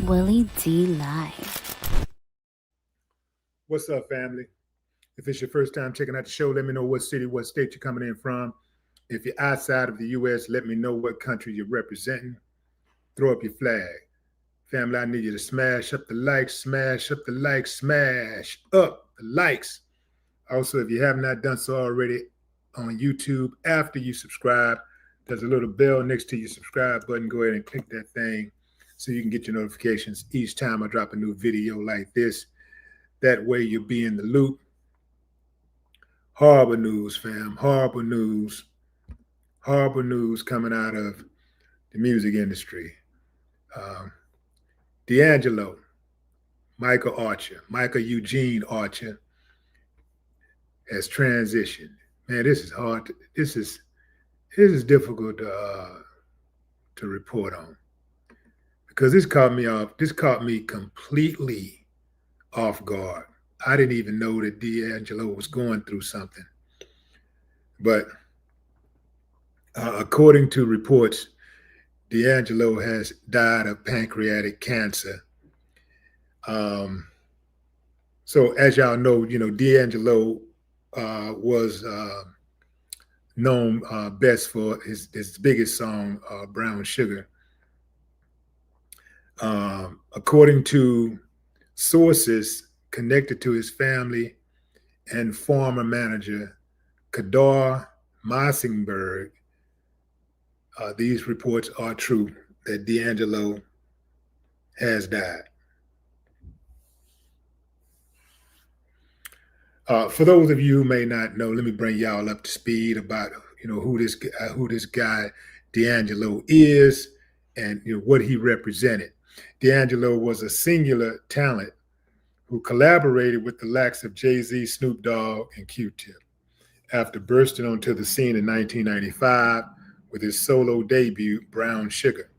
Willie D Live. What's up, family? If it's your first time checking out the show, let me know what city, what state you're coming in from. If you're outside of the U.S., let me know what country you're representing. Throw up your flag. Family, I need you to smash up the likes, smash up the likes, smash up the likes. Also, if you have not done so already on YouTube, after you subscribe, there's a little bell next to your subscribe button. Go ahead and click that thing so you can get your notifications each time I drop a new video like this. That way you'll be in the loop. Horrible news, fam. Horrible news. Horrible news coming out of the music industry. D'Angelo, Michael Eugene Archer has transitioned. Man, this is hard. This is difficult to report on because this caught me off. This caught me completely off guard. I didn't even know that D'Angelo was going through something. But according to reports, D'Angelo has died of pancreatic cancer. So as y'all know, D'Angelo was known best for his biggest song, Brown Sugar. According to sources connected to his family and former manager, Kadar Mossingberg, these reports are true that D'Angelo has died. For those of you who may not know, let me bring y'all up to speed about who this guy D'Angelo is and what he represented. D'Angelo was a singular talent who collaborated with the likes of Jay-Z, Snoop Dogg, and Q-Tip. After bursting onto the scene in 1995 with his solo debut, Brown Sugar.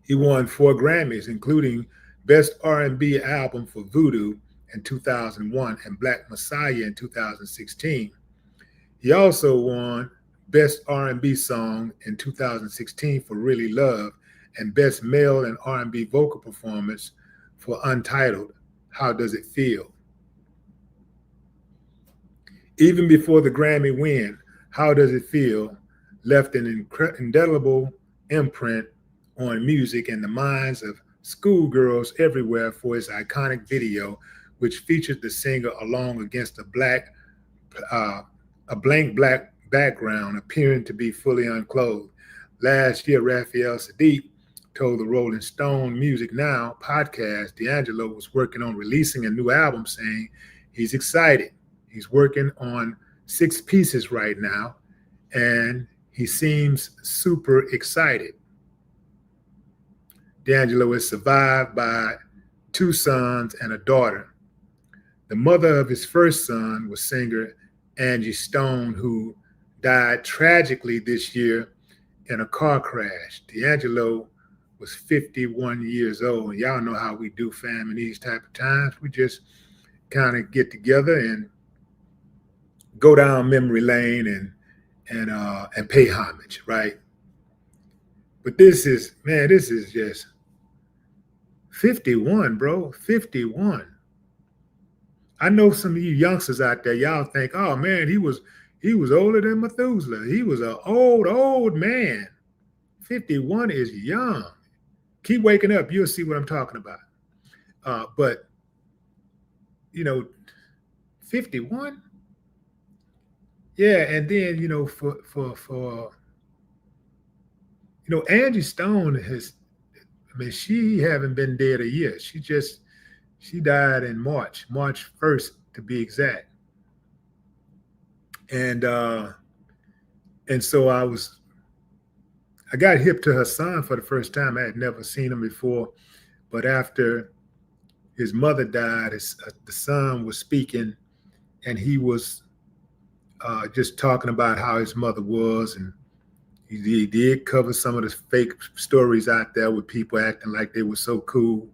He won 4 Grammys, including Best R&B Album for Voodoo in 2001 and Black Messiah in 2016. He also won Best R&B Song in 2016 for Really Love and Best Male and R&B Vocal Performance for Untitled, How Does It Feel? Even before the Grammy win, How Does It Feel left an indelible imprint on music and the minds of schoolgirls everywhere for its iconic video, which featured the singer along against a blank black background, appearing to be fully unclothed. Last year, Raphael Sadiq told the Rolling Stone Music Now podcast D'Angelo was working on releasing a new album, saying he's excited. He's working on 6 pieces right now, and he seems super excited. D'Angelo is survived by 2 sons and a daughter. The mother of his first son was singer Angie Stone, who died tragically this year in a car crash. D'Angelo was 51 years old. And y'all know how we do, fam, in these type of times. We just kind of get together and go down memory lane and pay homage, right? But this is just 51, bro. 51. I know some of you youngsters out there, y'all think, oh man, he was older than Methuselah. He was an old man. 51 is young. Keep waking up, you'll see what I'm talking about. But 51. Yeah, and then for Angie Stone she haven't been dead a year. She died in March 1st to be exact. And so I got hip to her son for the first time. I had never seen him before, but after his mother died, the son was speaking, and he was just talking about how his mother was, and he did cover some of the fake stories out there with people acting like they were so cool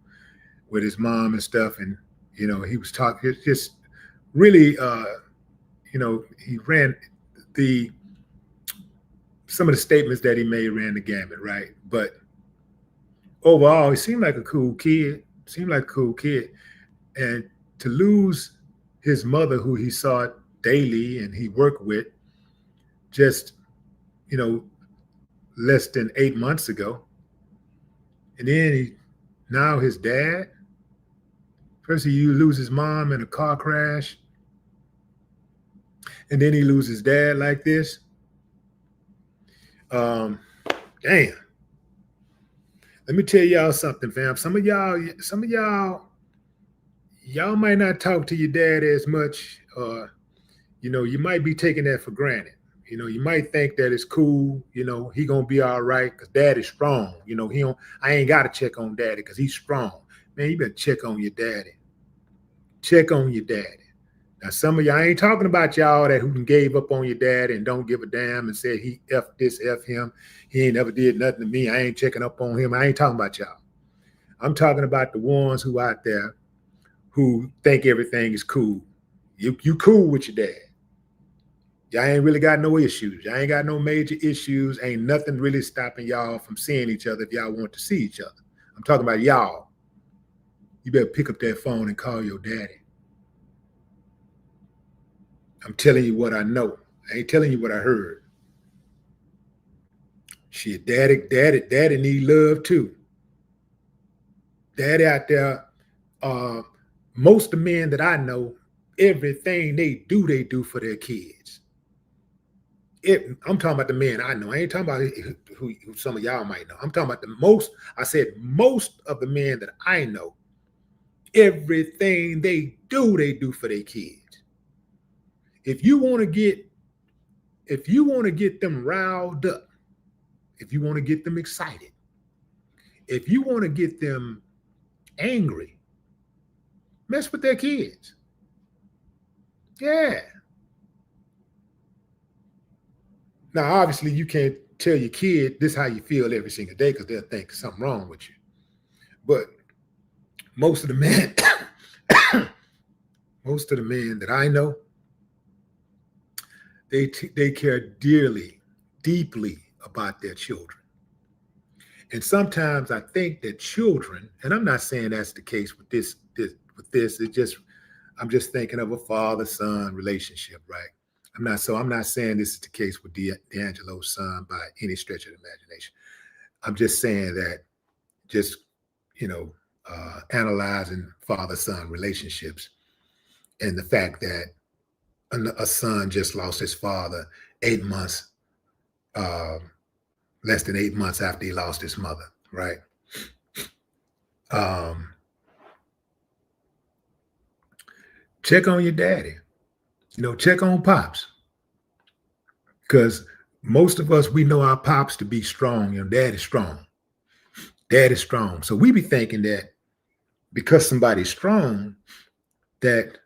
with his mom and stuff. And, he was talking, it's just really, he ran some of the statements that he made ran the gamut, right? But overall, he seemed like a cool kid. Seemed like a cool kid. And to lose his mother, who he saw daily and he worked with, just, you know, less than 8 months ago. And then now his dad, first he loses his mom in a car crash, and then he loses dad like this. Um, Damn. Let me tell y'all something, fam. Y'all might not talk to your dad as much. You might be taking that for granted. You might think that it's cool. He gonna be all right because dad is strong. He don't. I ain't got to check on daddy because he's strong. Man, you better check on your daddy. Check on your daddy. Now, some of y'all, I ain't talking about y'all that who gave up on your dad and don't give a damn and said he F this, F him. He ain't never did nothing to me. I ain't checking up on him. I ain't talking about y'all. I'm talking about the ones who out there who think everything is cool. You cool with your dad. Y'all ain't really got no issues. Y'all ain't got no major issues. Ain't nothing really stopping y'all from seeing each other if y'all want to see each other. I'm talking about y'all. You better pick up that phone and call your daddy. I'm telling you what I know. I ain't telling you what I heard. Shit, daddy need love too. Daddy out there, most of the men that I know, everything they do for their kids. I'm talking about the men I know. I ain't talking about who some of y'all might know. I'm talking about I said most of the men that I know, everything they do for their kids. If you want to get them riled up, if you want to get them excited, if you want to get them angry, mess with their kids. Yeah. Now, obviously, you can't tell your kid this is how you feel every single day because they'll think something wrong with you. But most of the men, most of the men that I know, they care deeply about their children. And sometimes I think that children, and I'm not saying that's the case with this, I'm just thinking of a father-son relationship, right? I'm not saying this is the case with D'Angelo's son by any stretch of the imagination. I'm just saying that analyzing father-son relationships and the fact that a son just lost his father 8 months, less than 8 months after he lost his mother, right? Check on your daddy. Check on pops. Because most of us, we know our pops to be strong. Dad is strong. Dad is strong. So we be thinking that because somebody's strong, that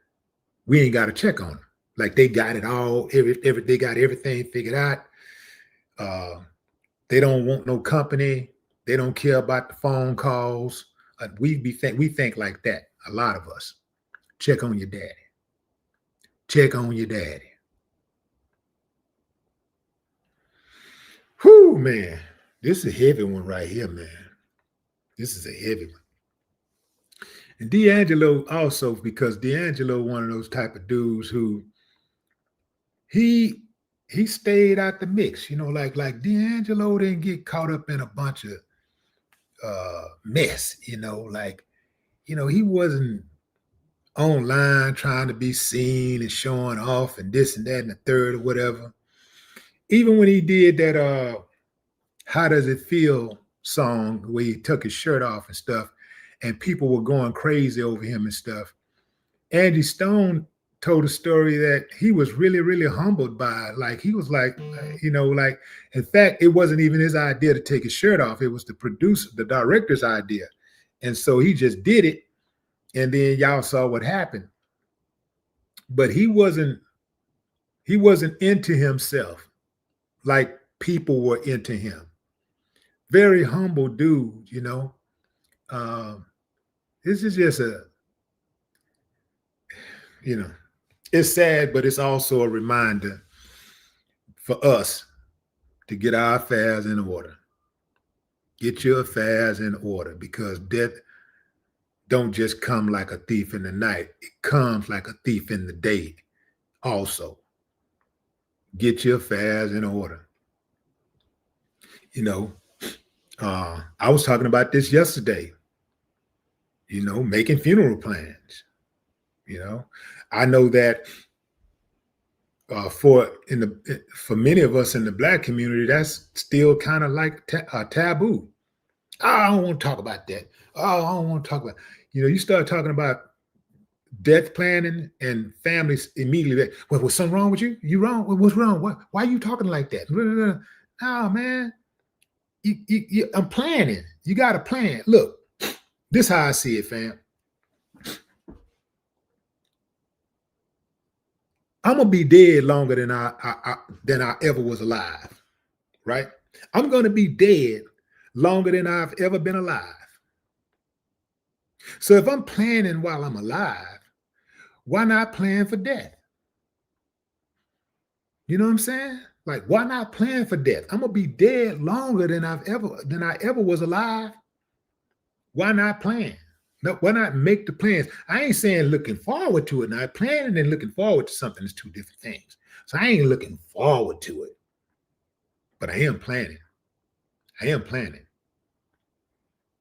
we ain't got to check on them. Like they got it all, they got everything figured out. They don't want no company. They don't care about the phone calls. We think like that. A lot of us. Check on your daddy. Check on your daddy. Whew, man. This is a heavy one right here, man. This is a heavy one. And D'Angelo also, because D'Angelo one of those type of dudes who he stayed out the mix, like D'Angelo didn't get caught up in a bunch of mess, he wasn't online trying to be seen and showing off and this and that and the third or whatever. Even when he did that How Does It Feel song where he took his shirt off and stuff, and people were going crazy over him and stuff. Angie Stone told a story that he was really, really humbled by. Like, he was like, in fact, it wasn't even his idea to take his shirt off. It was the director's idea. And so he just did it. And then y'all saw what happened. But he wasn't into himself like people were into him. Very humble dude, this is just it's sad, but it's also a reminder for us to get our affairs in order. Get your affairs in order, because death don't just come like a thief in the night. It comes like a thief in the day also. Get your affairs in order. You know, I was talking about this yesterday, making funeral plans. You know, I know that for many of us in the Black community, that's still kind of like a taboo. Oh, I don't want to talk about that. Oh, I don't want to talk about. You start talking about death planning, and families immediately. Well, was something wrong with you? You wrong? What's wrong? Why are you talking like that? No, man. I'm planning. You got to plan. Look, this is how I see it, fam. I'm gonna be dead longer than I ever was alive, right? I'm gonna be dead longer than I've ever been alive. So if I'm planning while I'm alive, why not plan for death? You know what I'm saying? Like, why not plan for death? I'm gonna be dead longer than I ever was alive. Why not plan? No, why not make the plans? I ain't saying looking forward to it. Now, planning and looking forward to something is two different things. So I ain't looking forward to it, but I am planning. I am planning.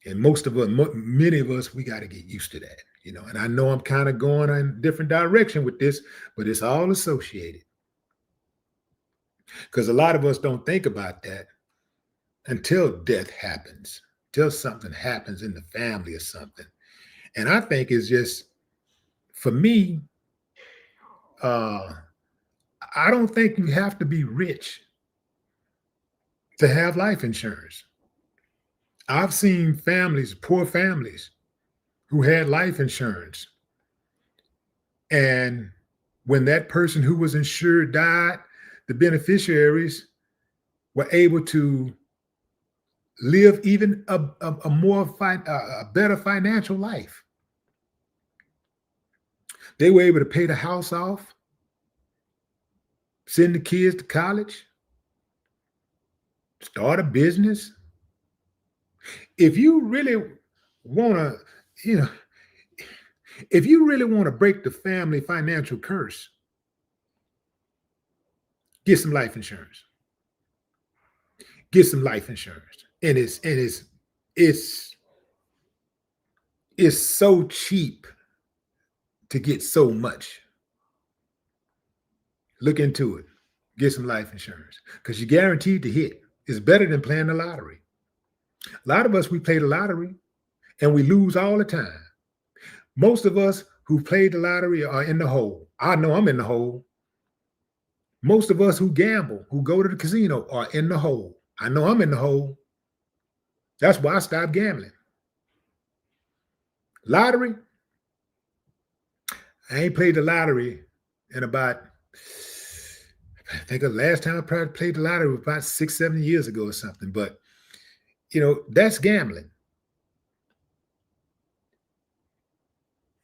And many of us, we got to get used to that, And I know I'm kind of going in a different direction with this, but it's all associated. Because a lot of us don't think about that until death happens, till something happens in the family or something. And I think it's just, for me, I don't think you have to be rich to have life insurance. I've seen families, poor families, who had life insurance. And when that person who was insured died, the beneficiaries were able to live even a better financial life. They were able to pay the house off, send the kids to college, start a business. If you really want to, if you really want to break the family financial curse, get some life insurance. Get some life insurance. And it's so cheap to get so much. Look into it. Get some life insurance, because you're guaranteed to hit. It's better than playing the lottery. A lot of us, we play the lottery and we lose all the time. Most of us who played the lottery are in the hole. I know I'm in the hole. Most of us who gamble, who go to the casino, are in the hole. I know I'm in the hole. That's why I stopped gambling. Lottery, I ain't played the lottery in about, I think the last time I probably played the lottery was about 6-7 years ago or something. But, that's gambling.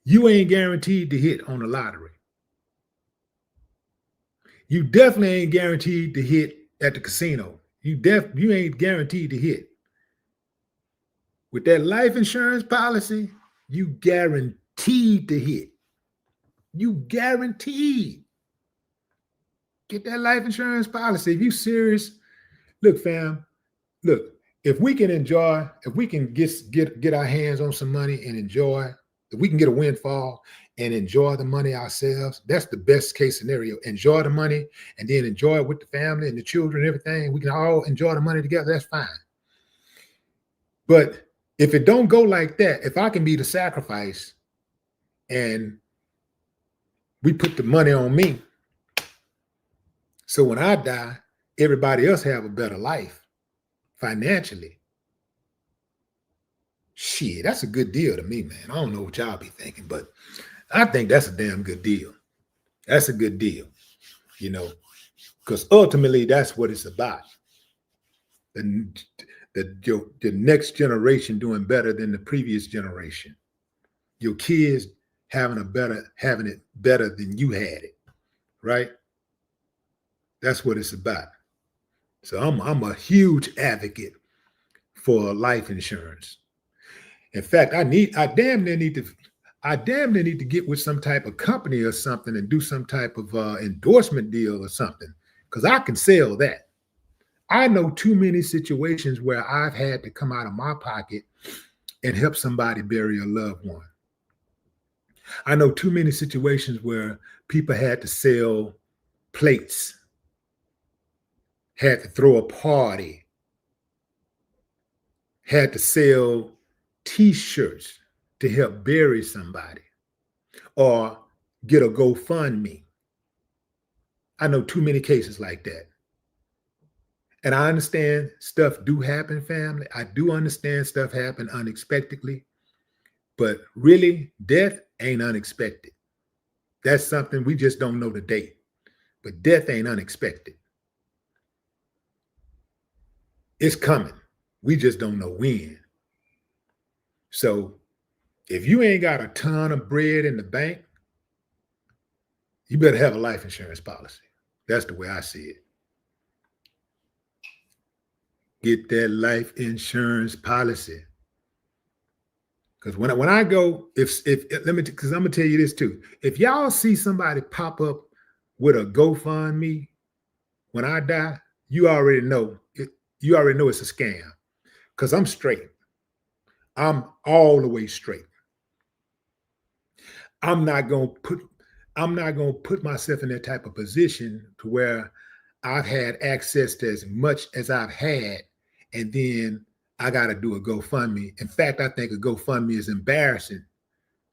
You ain't guaranteed to hit on the lottery. You definitely ain't guaranteed to hit at the casino. You ain't guaranteed to hit. With that life insurance policy, you guaranteed to hit. You guaranteed. Get that life insurance policy. If you serious, look, fam, look, if we can get our hands on some money and enjoy, if we can get a windfall and enjoy the money ourselves, that's the best case scenario. Enjoy the money and then enjoy it with the family and the children and everything. We can all enjoy the money together. That's fine. But if it don't go like that, if I can be the sacrifice and we put the money on me, so when I die, everybody else have a better life financially. Shit, that's a good deal to me, man. I don't know what y'all be thinking, but I think that's a damn good deal. That's a good deal, because ultimately that's what it's about. The next generation doing better than the previous generation. Your kids having it better than you had it, right? That's what it's about. So I'm a huge advocate for life insurance. In fact, I damn near need to get with some type of company or something and do some type of endorsement deal or something, because I can sell that. I know too many situations where I've had to come out of my pocket and help somebody bury a loved one. I know too many situations where people had to sell plates, had to throw a party, had to sell t-shirts to help bury somebody or get a GoFundMe. I know too many cases like that. And I understand stuff do happen, family. I do understand stuff happen unexpectedly, but really, death ain't unexpected. That's something we just don't know the date. But death ain't unexpected. It's coming. We just don't know when. So if you ain't got a ton of bread in the bank, you better have a life insurance policy. That's the way I see it. Get that life insurance policy. Because when I go, if let me, because I'm gonna tell you this too. If y'all see somebody pop up with a GoFundMe when I die, you already know it. You already know it's a scam. Because I'm straight. I'm all the way straight. I'm not gonna put myself in that type of position to where I've had access to as much as I've had, and then I got to do a GoFundMe. In fact, I think a GoFundMe is embarrassing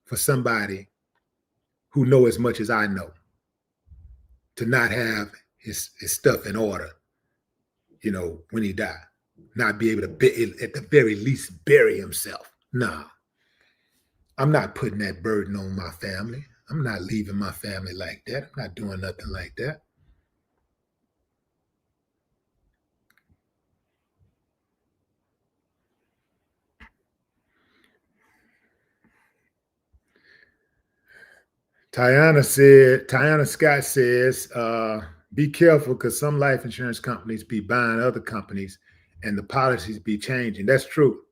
for somebody who know as much as I know to not have his stuff in order, when he died, not be able to at the very least bury himself. Nah, I'm not putting that burden on my family. I'm not leaving my family like that. I'm not doing nothing like that. Tiana Scott says, be careful because some life insurance companies be buying other companies and the policies be changing. That's true.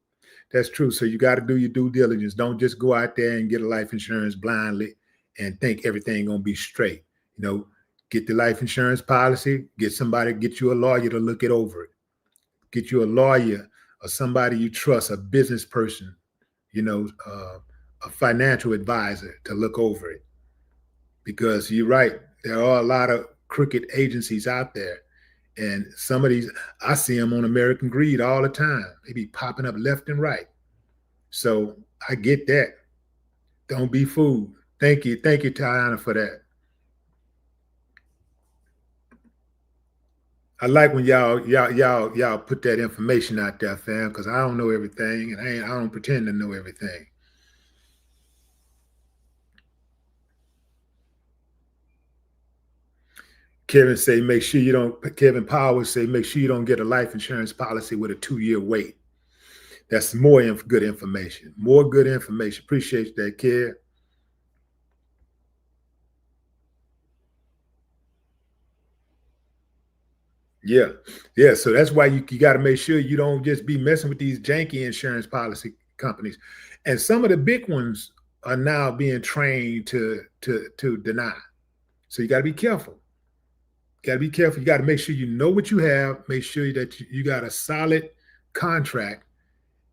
That's true. So you got to do your due diligence. Don't just go out there and get a life insurance blindly and think everything gonna be straight. Get the life insurance policy, get you a lawyer to look it over it. Get you a lawyer or somebody you trust, a business person, a financial advisor to look over it. Because you're right, there are a lot of crooked agencies out there. And some of these, I see them on American Greed all the time. They be popping up left and right. So I get that. Don't be fooled. Thank you, Tiana, for that. I like when y'all put that information out there, fam, because I don't know everything, and I don't pretend to know everything. Kevin Powers say, make sure you don't get a life insurance policy with a 2-year wait. That's more good information. More good information. Appreciate that, Kev. Yeah. Yeah. So that's why you got to make sure you don't just be messing with these janky insurance policy companies. And some of the big ones are now being trained to deny. So you got to be careful. You got to be careful. You got to make sure you know what you have. Make sure that you got a solid contract,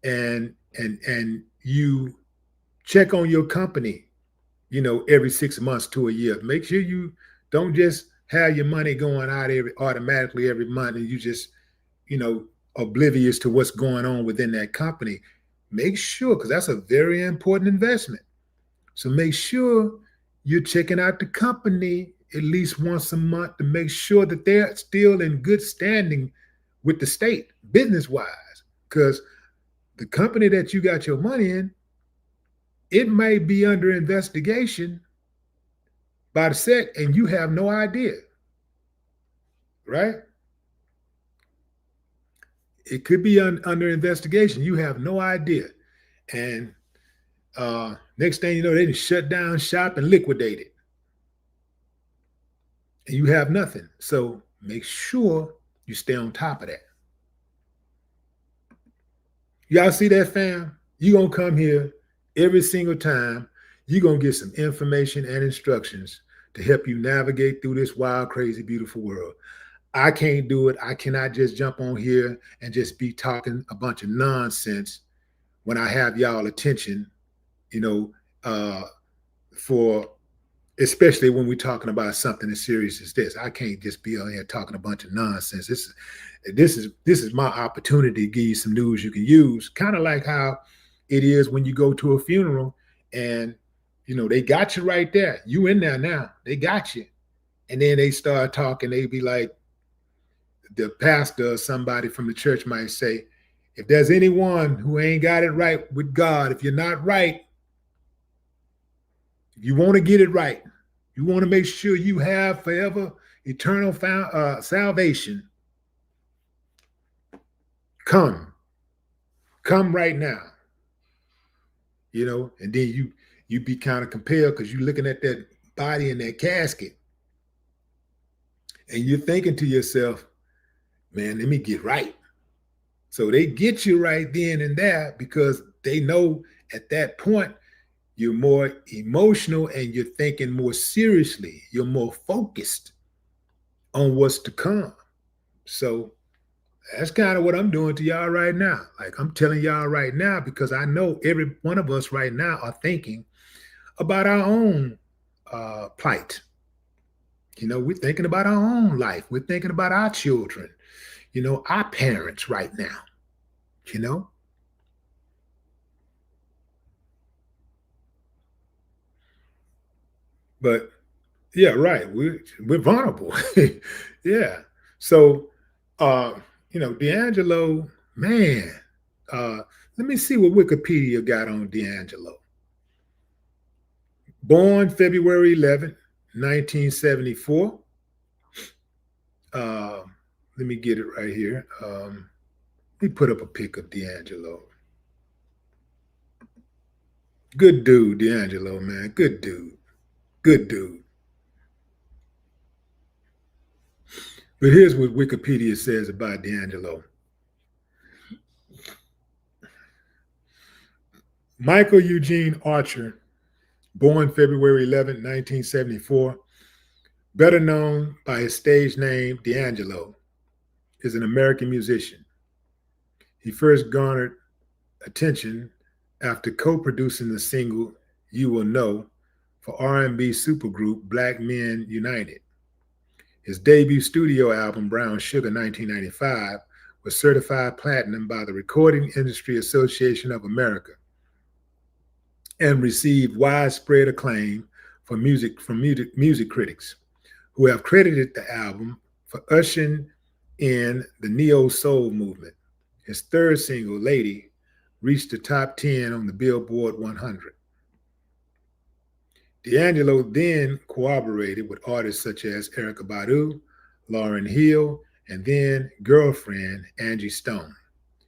and you check on your company, every 6 months to a year. Make sure you don't just have your money going out automatically every month, and you just, oblivious to what's going on within that company. Make sure, because that's a very important investment. So make sure you're checking out the company at least once a month to make sure that they're still in good standing with the state, business wise. Because the company that you got your money in, it may be under investigation by the SEC and you have no idea, right? It could be under investigation. You have no idea. And next thing you know, they just shut down shop and liquidate it. And you have nothing. So make sure you stay on top of that. Y'all see that, fam? You gonna come here every single time. You gonna get some information and instructions to help you navigate through this wild, crazy, beautiful world. I can't do it. I cannot just jump on here and just be talking a bunch of nonsense when I have y'all attention, you know, uh, for especially when we're talking about something as serious as this. I can't just be on here talking a bunch of nonsense. This is my opportunity to give you some news you can use. Kind of like how it is when you go to a funeral and they got you right there. You in there now. They got you. And then they start talking. They be like, the pastor or somebody from the church might say, if there's anyone who ain't got it right with God, if you're not right, if you want to get it right, you want to make sure you have forever eternal salvation, come right now. And then you be kind of compelled because you're looking at that body in that casket and you're thinking to yourself, man, let me get right. So they get you right then and there because they know at that point you're more emotional and you're thinking more seriously. You're more focused on what's to come. So that's kind of what I'm doing to y'all right now. Like I'm telling y'all right now because I know every one of us right now are thinking about our own plight. We're thinking about our own life. We're thinking about our children, our parents right now, But yeah, right. We're vulnerable. Yeah. So D'Angelo, man, uh, let me see what Wikipedia got on D'Angelo. Born February 11th, 1974. Let me get it right here. Let me put up a pic of D'Angelo. Good dude, D'Angelo, man. Good dude. Good dude. But here's what Wikipedia says about D'Angelo. Michael Eugene Archer, born February 11, 1974, better known by his stage name D'Angelo, is an American musician. He first garnered attention after co-producing the single You Will Know for R&B supergroup Black Men United. His debut studio album, Brown Sugar 1995, was certified platinum by the Recording Industry Association of America and received widespread acclaim from music critics, who have credited the album for ushering in the neo-soul movement. His third single, Lady, reached the top 10 on the Billboard 100. D'Angelo then collaborated with artists such as Erykah Badu, Lauryn Hill, and then girlfriend Angie Stone.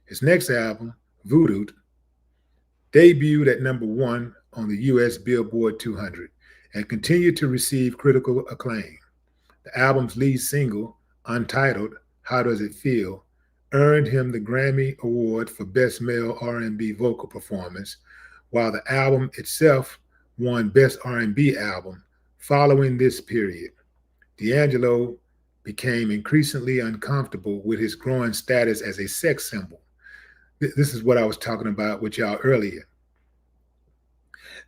His next album, Voodoo, debuted at #1 on the US Billboard 200 and continued to receive critical acclaim. The album's lead single, untitled How Does It Feel, earned him the Grammy Award for Best Male R&B Vocal Performance, while the album itself won Best R&B Album. Following this period, D'Angelo became increasingly uncomfortable with his growing status as a sex symbol. This is what I was talking about with y'all earlier.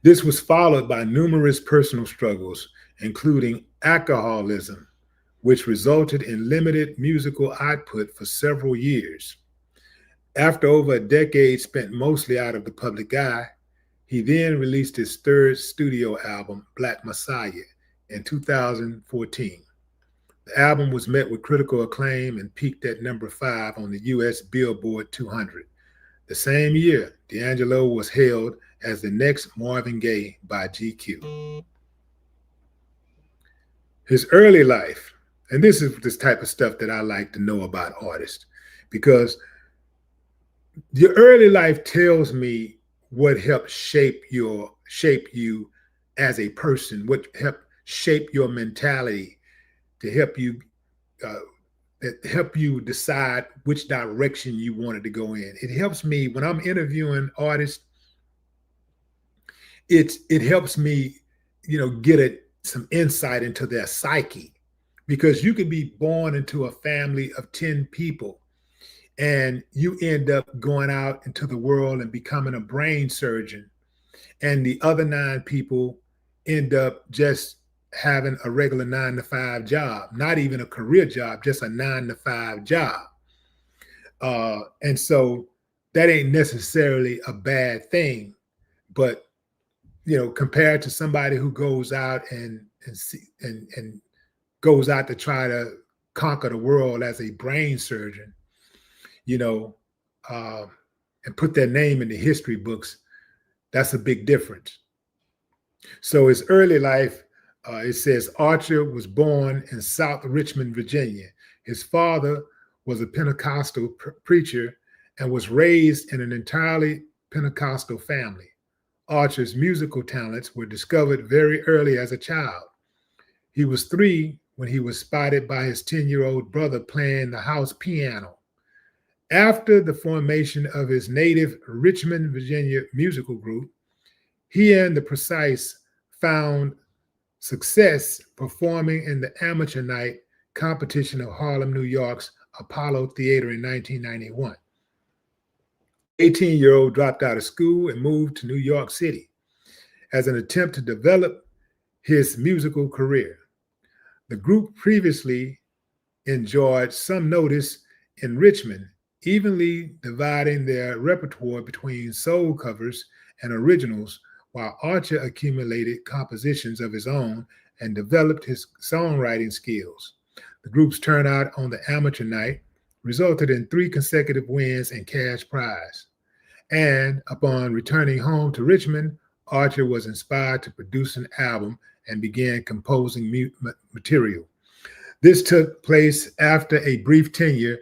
This was followed by numerous personal struggles, including alcoholism, which resulted in limited musical output for several years. After over a decade spent mostly out of the public eye, he then released his third studio album, Black Messiah, in 2014. The album was met with critical acclaim and peaked at #5 on the US Billboard 200. The same year, D'Angelo was hailed as the next Marvin Gaye by GQ. His early life, and this is this type of stuff that I like to know about artists, because your early life tells me what helped shape you as a person, what helped shape your mentality to help you that help you decide which direction you wanted to go in. It helps me when I'm interviewing artists. It helps me, get some insight into their psyche, because you can be born into a family of 10 people and you end up going out into the world and becoming a brain surgeon, and the other 9 people end up just having a regular 9 to 5 job, not even a career job, just a 9 to 5 job. And so that ain't necessarily a bad thing, but compared to somebody who goes out and goes out to try to conquer the world as a brain surgeon, you know, uh, and put their name in the history books, that's a big difference. So his early life, it says Archer was born in South Richmond, Virginia. His father was a Pentecostal preacher and was raised in an entirely Pentecostal family. Archer's musical talents were discovered very early as a child. He was 3 when he was spotted by his 10-year-old brother playing the house piano. After the formation of his native Richmond, Virginia musical group, he and the Precise found success performing in the amateur night competition of Harlem, New York's Apollo Theater in 1991. 18-year-old dropped out of school and moved to New York City as an attempt to develop his musical career. The group previously enjoyed some notice in Richmond, evenly dividing their repertoire between soul covers and originals, while Archer accumulated compositions of his own and developed his songwriting skills. The group's turnout on the amateur night resulted in 3 consecutive wins and cash prize. And upon returning home to Richmond, Archer was inspired to produce an album and began composing material. This took place after a brief tenure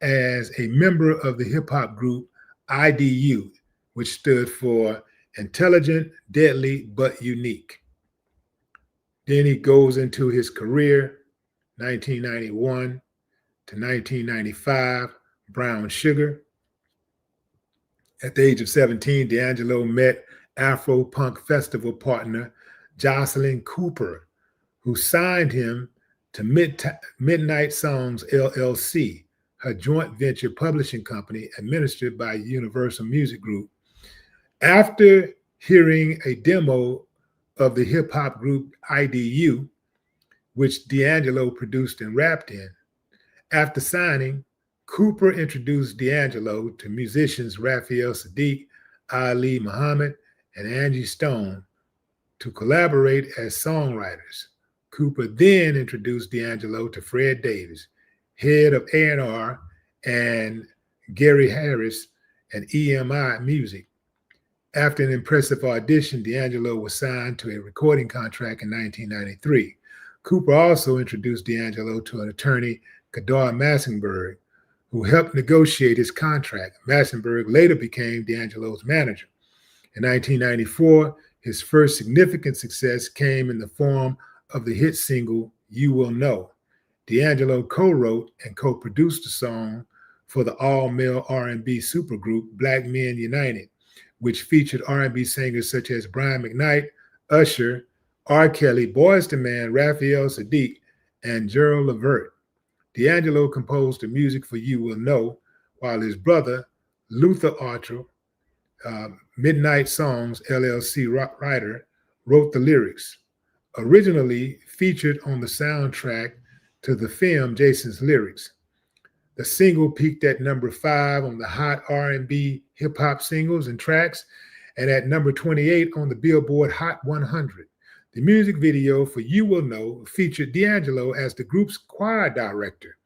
as a member of the hip-hop group IDU, which stood for Intelligent, Deadly, but Unique. Then he goes into his career, 1991 to 1995, Brown Sugar. At the age of 17, D'Angelo met Afro-punk festival partner Jocelyn Cooper, who signed him to Midnight Songs LLC, her joint venture publishing company administered by Universal Music Group. After hearing a demo of the hip-hop group IDU, which D'Angelo produced and rapped in, after signing, Cooper introduced D'Angelo to musicians Raphael Sadiq, Ali Muhammad, and Angie Stone to collaborate as songwriters. Cooper then introduced D'Angelo to Fred Davis, head of A&R, and Gary Harris and EMI Music. After an impressive audition, D'Angelo was signed to a recording contract in 1993. Cooper also introduced D'Angelo to an attorney, Kadar Massenberg, who helped negotiate his contract. Massenberg later became D'Angelo's manager. In 1994, his first significant success came in the form of the hit single, You Will Know. D'Angelo co-wrote and co-produced the song for the all-male R&B supergroup Black Men United, which featured R&B singers such as Brian McKnight, Usher, R. Kelly, Boyz II Men, Raphael Sadiq, and Gerald Levert. D'Angelo composed the music for You Will Know, while his brother, Luther Archer, Midnight Songs LLC writer, wrote the lyrics. Originally featured on the soundtrack to the film Jason's Lyrics. The single peaked at number 5 on the Hot R&B hip-hop singles and tracks, and at number 28 on the Billboard Hot 100. The music video for You Will Know featured D'Angelo as the group's choir director.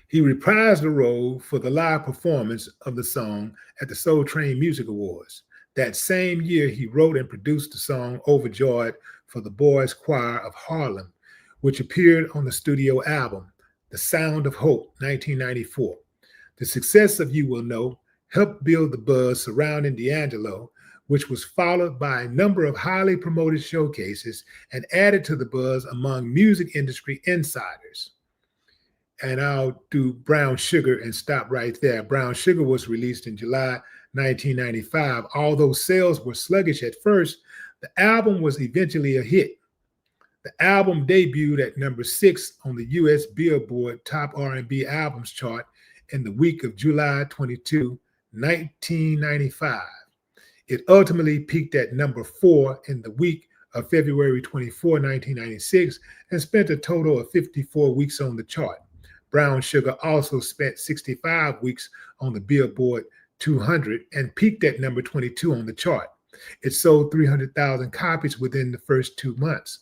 He reprised the role for the live performance of the song at the Soul Train Music Awards. That same year, he wrote and produced the song Overjoyed for the Boys Choir of Harlem, which appeared on the studio album, The Sound of Hope, 1994. The success of You Will Know helped build the buzz surrounding D'Angelo, which was followed by a number of highly promoted showcases and added to the buzz among music industry insiders. and I'll do Brown Sugar and stop right there. Brown Sugar was released in July 1995. Although sales were sluggish at first, the album was eventually a hit. The album debuted at number 6 on the U.S. Billboard Top R&B Albums chart in the week of July 22, 1995. It ultimately peaked at number 4 in the week of February 24, 1996, and spent a total of 54 weeks on the chart. Brown Sugar also spent 65 weeks on the Billboard 200 and peaked at number 22 on the chart. It sold 300,000 copies within the first 2 months.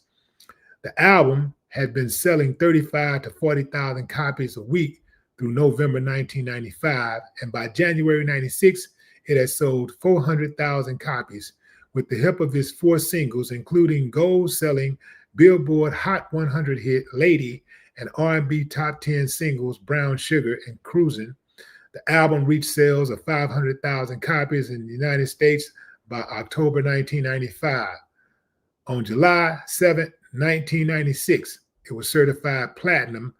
The album had been selling 35 to 40,000 copies a week through November 1995, and by January 96, it had sold 400,000 copies, with the help of his 4 singles, including gold-selling Billboard Hot 100 hit Lady and R&B top 10 singles Brown Sugar and Cruisin'. The album reached sales of 500,000 copies in the United States by October 1995. On July 7, 1996, it was certified platinum.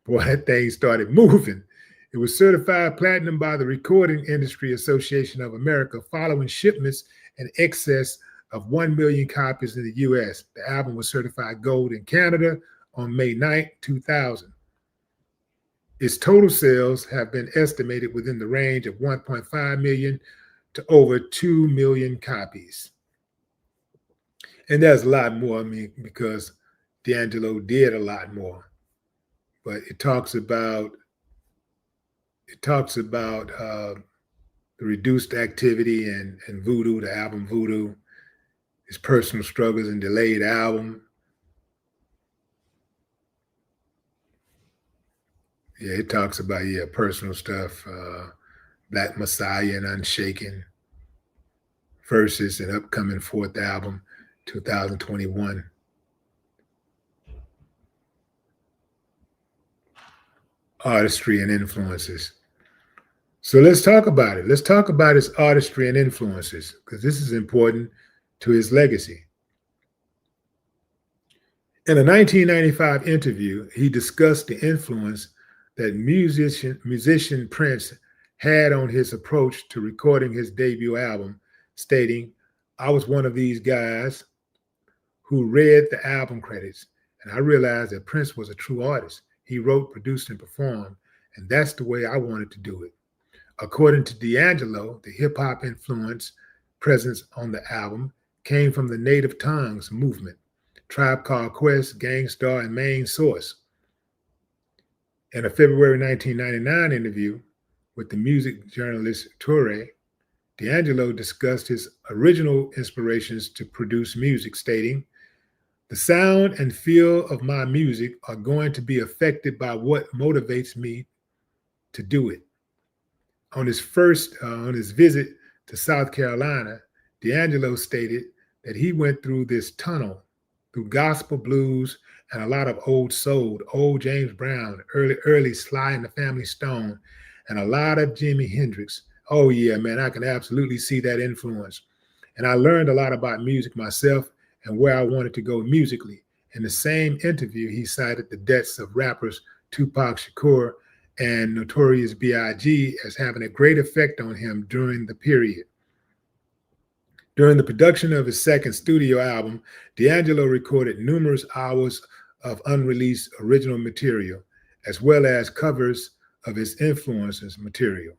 Boy, that thing started moving. It was certified platinum by the Recording Industry Association of America following shipments in excess of 1 million copies in the U.S. The album was certified gold in Canada on May 9, 2000. Its total sales have been estimated within the range of 1.5 million to over 2 million copies. And there's a lot more, because D'Angelo did a lot more. But it talks about the reduced activity and Voodoo, the album Voodoo, his personal struggles and delayed album. Yeah, it talks about, personal stuff, Black Messiah and Unshaken, Versus, and upcoming 4th album, 2021. Artistry and influences. So let's talk about it. Let's talk about his artistry and influences, because this is important to his legacy. In a 1995 interview, he discussed the influence that musician Prince had on his approach to recording his debut album, stating, "I was one of these guys who read the album credits, and I realized that Prince was a true artist. He wrote, produced, and performed, and that's the way I wanted to do it." According to D'Angelo, the hip-hop influence presence on the album came from the Native Tongues movement, Tribe Called Quest, Gang Starr, and Main Source. In a February 1999 interview with the music journalist Toure, D'Angelo discussed his original inspirations to produce music, stating, "The sound and feel of my music are going to be affected by what motivates me to do it." On his visit to South Carolina, D'Angelo stated that he went through this tunnel through gospel, blues, and a lot of old soul, old James Brown, early Sly and the Family Stone, and a lot of Jimi Hendrix. Oh yeah, man, I can absolutely see that influence. And I learned a lot about music myself and where I wanted to go musically. In the same interview, he cited the deaths of rappers Tupac Shakur and Notorious B.I.G. as having a great effect on him during the period. During the production of his second studio album, D'Angelo recorded numerous hours of unreleased original material, as well as covers of his influences material.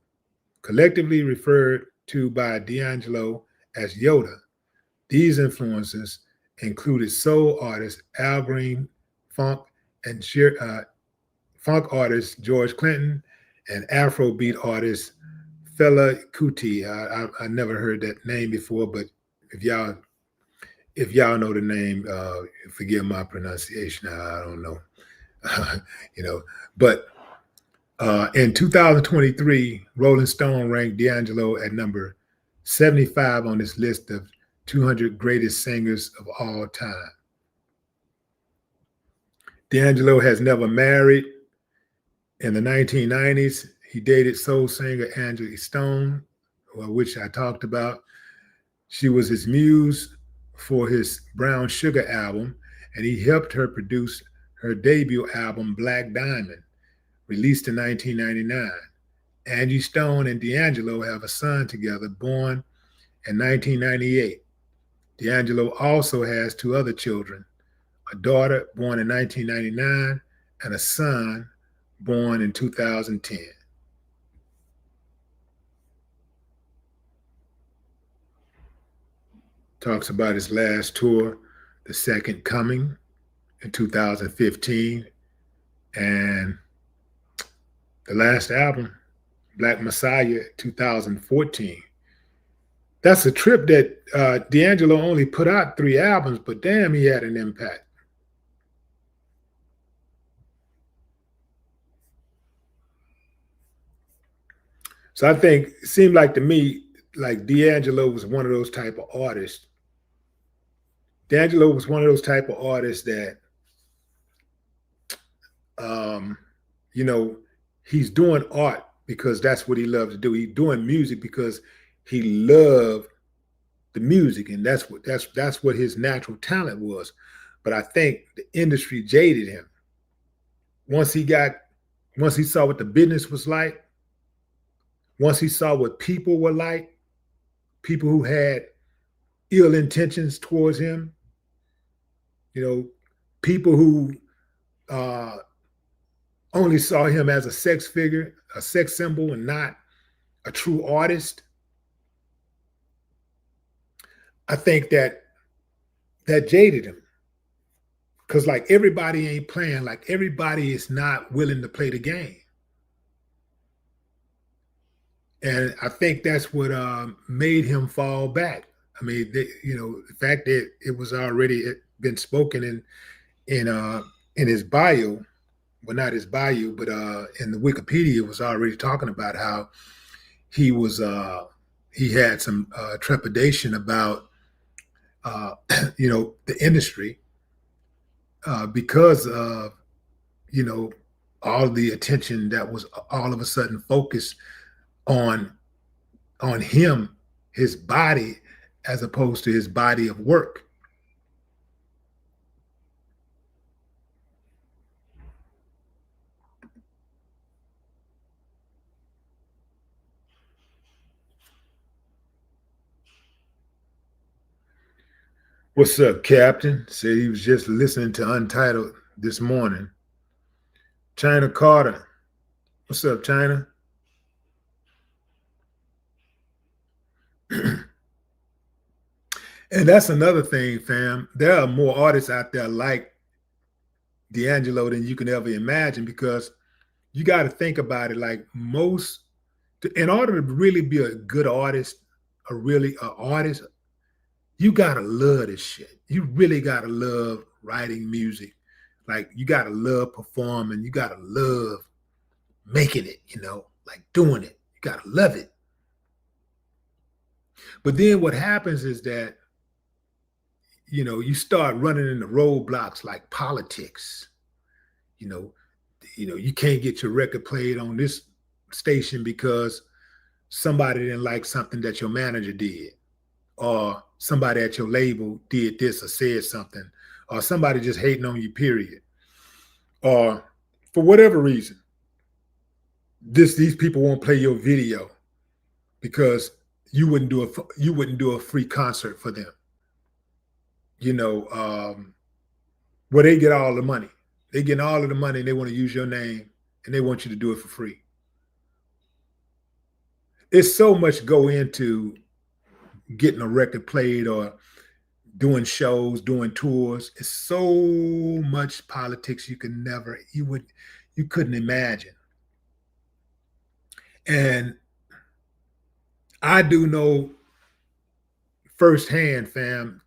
Collectively referred to by D'Angelo as Yoda, these influences included soul artist Al Green, funk artist George Clinton, and Afrobeat artist Fela Kuti. I never heard that name before, but if y'all know the name, forgive my pronunciation. I don't know, But in 2023, Rolling Stone ranked D'Angelo at number 75 on its list of 200 greatest singers of all time. D'Angelo has never married. In the 1990s, he dated soul singer Angie Stone, which I talked about. She was his muse for his Brown Sugar album, and he helped her produce her debut album, Black Diamond, released in 1999. Angie Stone and D'Angelo have a son together, born in 1998. D'Angelo also has two other children, a daughter born in 1999 and a son born in 2010. Talks about his last tour, The Second Coming, in 2015, and the last album, Black Messiah, 2014. That's a trip that D'Angelo only put out 3 albums, but damn, he had an impact. So I think it seemed like to me, like D'Angelo was one of those type of artists. D'Angelo was one of those type of artists that, you know, he's doing art because that's what he loved to do. He's doing music because he loved the music, and that's what his natural talent was. But I think the industry jaded him. Once he saw what the business was like, once he saw what people were like, people who had ill intentions towards him, you know, people who only saw him as a sex figure, a sex symbol, and not a true artist. I think that jaded him. Because like everybody ain't playing, like everybody is not willing to play the game. And I think that's what made him fall back. I mean, the fact that it was already been spoken in his bio, well, not his bio, but in the Wikipedia, it was already talking about how he had some trepidation about the industry because of all the attention that was all of a sudden focused on him, his body, as opposed to his body of work. What's up, Captain? Said he was just listening to Untitled this morning. China Carter. What's up, China? And that's another thing, fam. There are more artists out there like D'Angelo than you can ever imagine, because you got to think about it. Like in order to really be a good artist, artist, you gotta love this shit. You really gotta love writing music. Like you gotta love performing. You gotta love making it, like doing it. You gotta love it. But then what happens is that, you start running into roadblocks like politics. You can't get your record played on this station because somebody didn't like something that your manager did, or somebody at your label did this or said something, or somebody just hating on you, period. Or for whatever reason, these people won't play your video because you wouldn't do a free concert for them. Where they get all the money. They get all of the money and they want to use your name and they want you to do it for free. It's so much go into getting a record played or doing shows, doing tours. It's so much politics you couldn't imagine. And I do know firsthand, fam.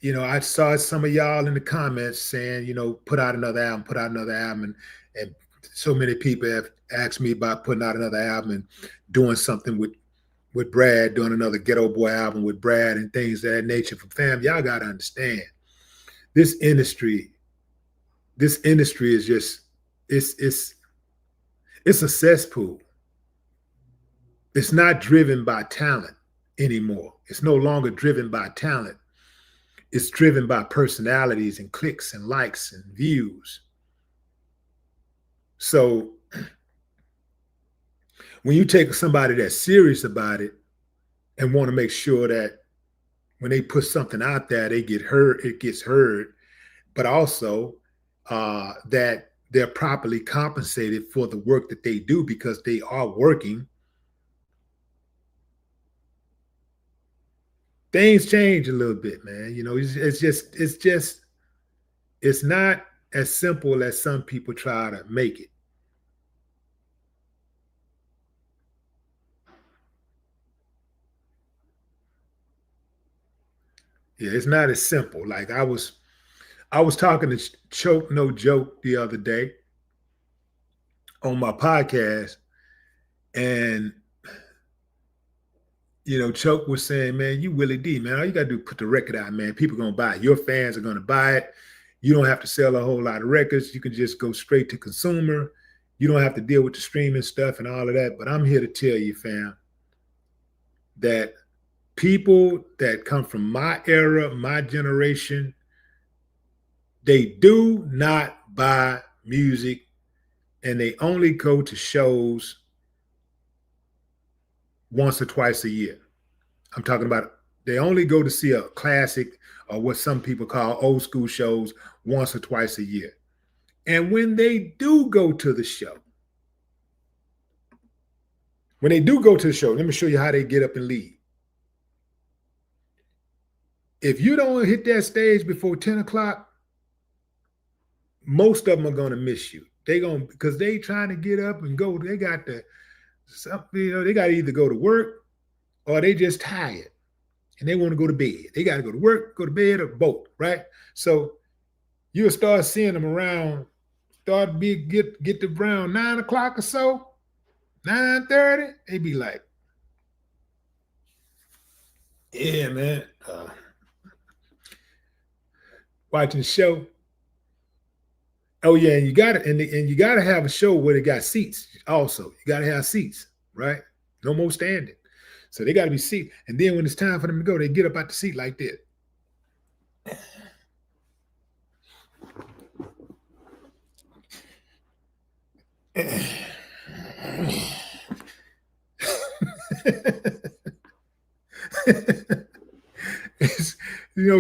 I saw some of y'all in the comments saying, put out another album, and so many people have asked me about putting out another album and doing something with Brad, doing another Ghetto Boy album with Brad and things of that nature. For fam, y'all gotta understand, this industry is just it's a cesspool. It's not driven by talent anymore. It's no longer driven by talent. It's driven by personalities and clicks and likes and views. So when you take somebody that's serious about it and want to make sure that when they put something out there, they get heard, it gets heard, but also that they're properly compensated for the work that they do because they are working. Things change a little bit, man. You know, it's not as simple as some people try to make it. Yeah, it's not as simple. Like I was talking to Choke No Joke the other day on my podcast, and you know, Choke was saying, man, you Willie D, man. All you gotta do is put the record out, man. People are gonna buy it. Your fans are gonna buy it. You don't have to sell a whole lot of records. You can just go straight to consumer. You don't have to deal with the streaming stuff and all of that. But I'm here to tell you, fam, that people that come from my era, my generation, they do not buy music and they only go to shows once or twice a year. I'm talking about they only go to see a classic or what some people call old school shows once or twice a year. And when they do go to the show, let me show you how they get up and leave. If you don't hit that stage before 10 o'clock, most of them are going to miss you. Because they trying to get up and go. They got they got to either go to work or they just tired and they want to go to bed. They got to go to work, go to bed, or both, right? So you'll start seeing them around, get to around 9 o'clock or so, 9:30. They be like, yeah, man, watching the show. Oh yeah, and you got to and you got to have a show where they got seats. Also, you got to have seats, right? No more standing. So they got to be seats. And then when it's time for them to go, they get up out the seat like this.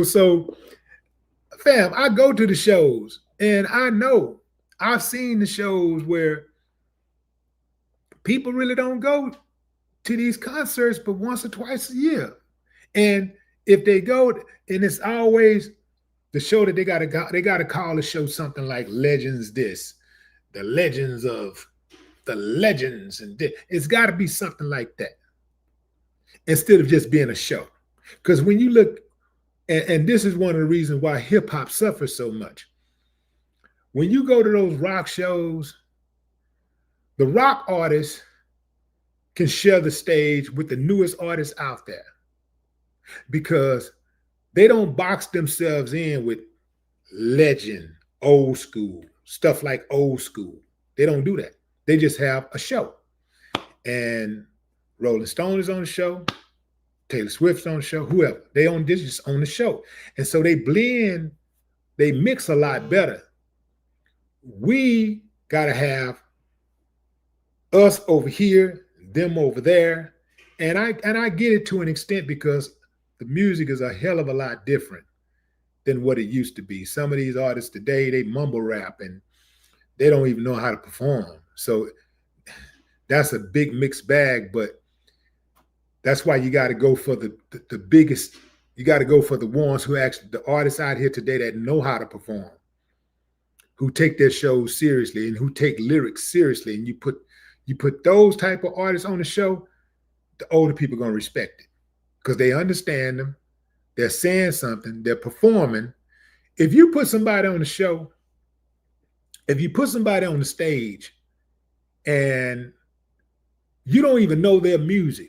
So fam, I go to the shows and I know I've seen the shows where people really don't go to these concerts but once or twice a year. And if they go, and it's always the show that they gotta call the show something like Legends this, the legends of the legends, and this. It's got to be something like that instead of just being a show. Because when you look, and this is one of the reasons why hip hop suffers so much. When you go to those rock shows, the rock artists can share the stage with the newest artists out there because they don't box themselves in with legend, old school, stuff like old school. They don't do that. They just have a show. And Rolling Stone is on the show, Taylor Swift's on the show, whoever. They just on the show. And so they blend, they mix a lot better. We gotta have us over here, them over there. And I get it to an extent because the music is a hell of a lot different than what it used to be. Some of these artists today, they mumble rap and they don't even know how to perform. So that's a big mixed bag, but that's why you got to go for the biggest. You got to go for the ones who actually, the artists out here today that know how to perform, who take their shows seriously and who take lyrics seriously. And you put those type of artists on the show, the older people are going to respect it because they understand them. They're saying something. They're performing. If you put somebody on the show, if you put somebody on the stage and you don't even know their music,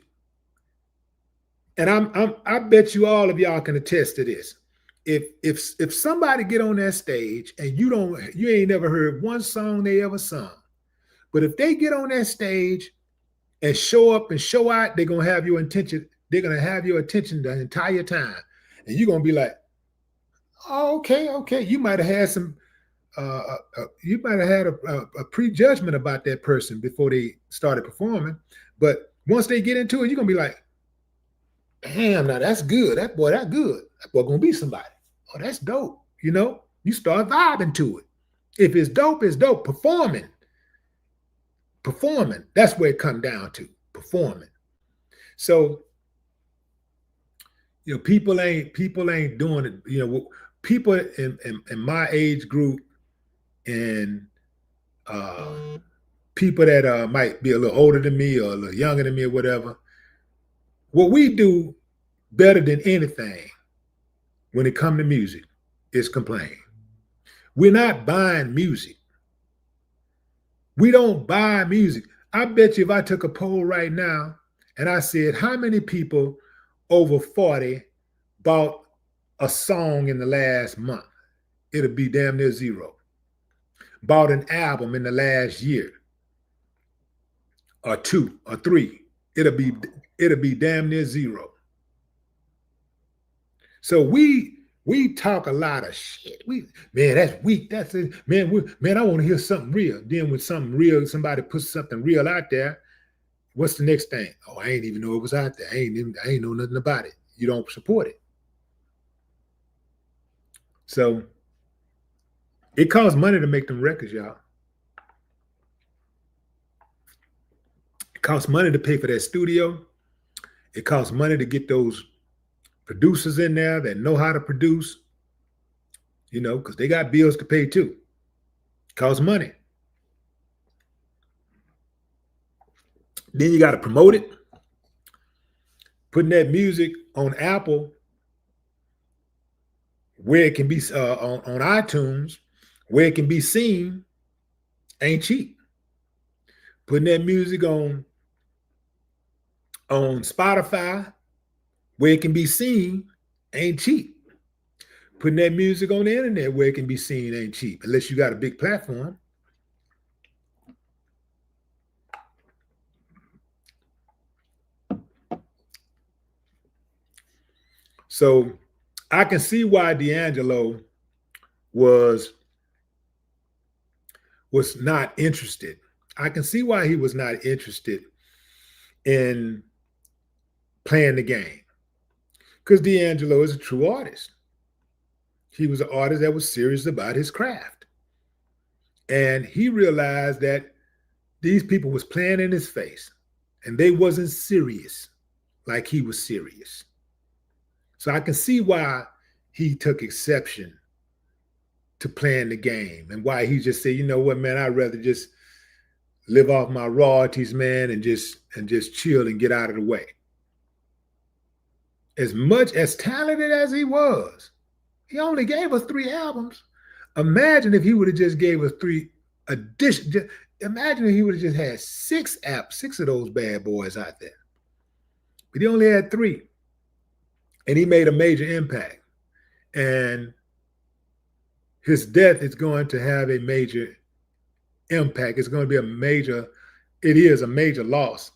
and I bet you all of y'all can attest to this. If somebody get on that stage and you ain't never heard one song they ever sung, but if they get on that stage and show up and show out, they're gonna have your attention. They're gonna have your attention the entire time, and you're gonna be like, oh, okay. You might have had some you might have had a prejudgment about that person before they started performing. But once they get into it, you're gonna be like, damn, now that's good. That boy, that good. That boy gonna be somebody. Oh, that's dope. You know, you start vibing to it. If it's dope, it's dope. Performing. That's where it comes down to. Performing. So, people ain't doing it. People in my age group and people that might be a little older than me or a little younger than me or whatever, what we do better than anything when it comes to music is complain. We're not buying music. We don't buy music. I bet you if I took a poll right now and I said, how many people over 40 bought a song in the last month? It'll be damn near zero. Bought an album in the last year or 2 or 3. It'll be damn near zero. So we talk a lot of shit. Man, that's weak. That's it. Man, I want to hear something real. Then when something real, somebody puts something real out there, what's the next thing? Oh, I ain't even know it was out there. I ain't know nothing about it. You don't support it. So it costs money to make them records, y'all. It costs money to pay for that studio. It costs money to get those producers in there that know how to produce, because they got bills to pay too. It costs money. Then you got to promote it. Putting that music on Apple, where it can be on iTunes, where it can be seen, ain't cheap. Putting that music on Spotify, where it can be seen, ain't cheap. Putting that music on the internet where it can be seen ain't cheap, unless you got a big platform. So I can see why D'Angelo was not interested. I can see why he was not interested in playing the game. Because D'Angelo is a true artist. He was an artist that was serious about his craft. And he realized that these people was playing in his face and they wasn't serious like he was serious. So I can see why he took exception to playing the game and why he just said, you know what, man, I'd rather just live off my royalties, man, and just chill and get out of the way. As much as talented as he was, he only gave us 3 albums. Imagine if he would have just gave us 3 additions. Imagine if he would have just had 6 of those bad boys out there. But he only had 3. And he made a major impact. And his death is going to have a major impact. It's going to be it is a major loss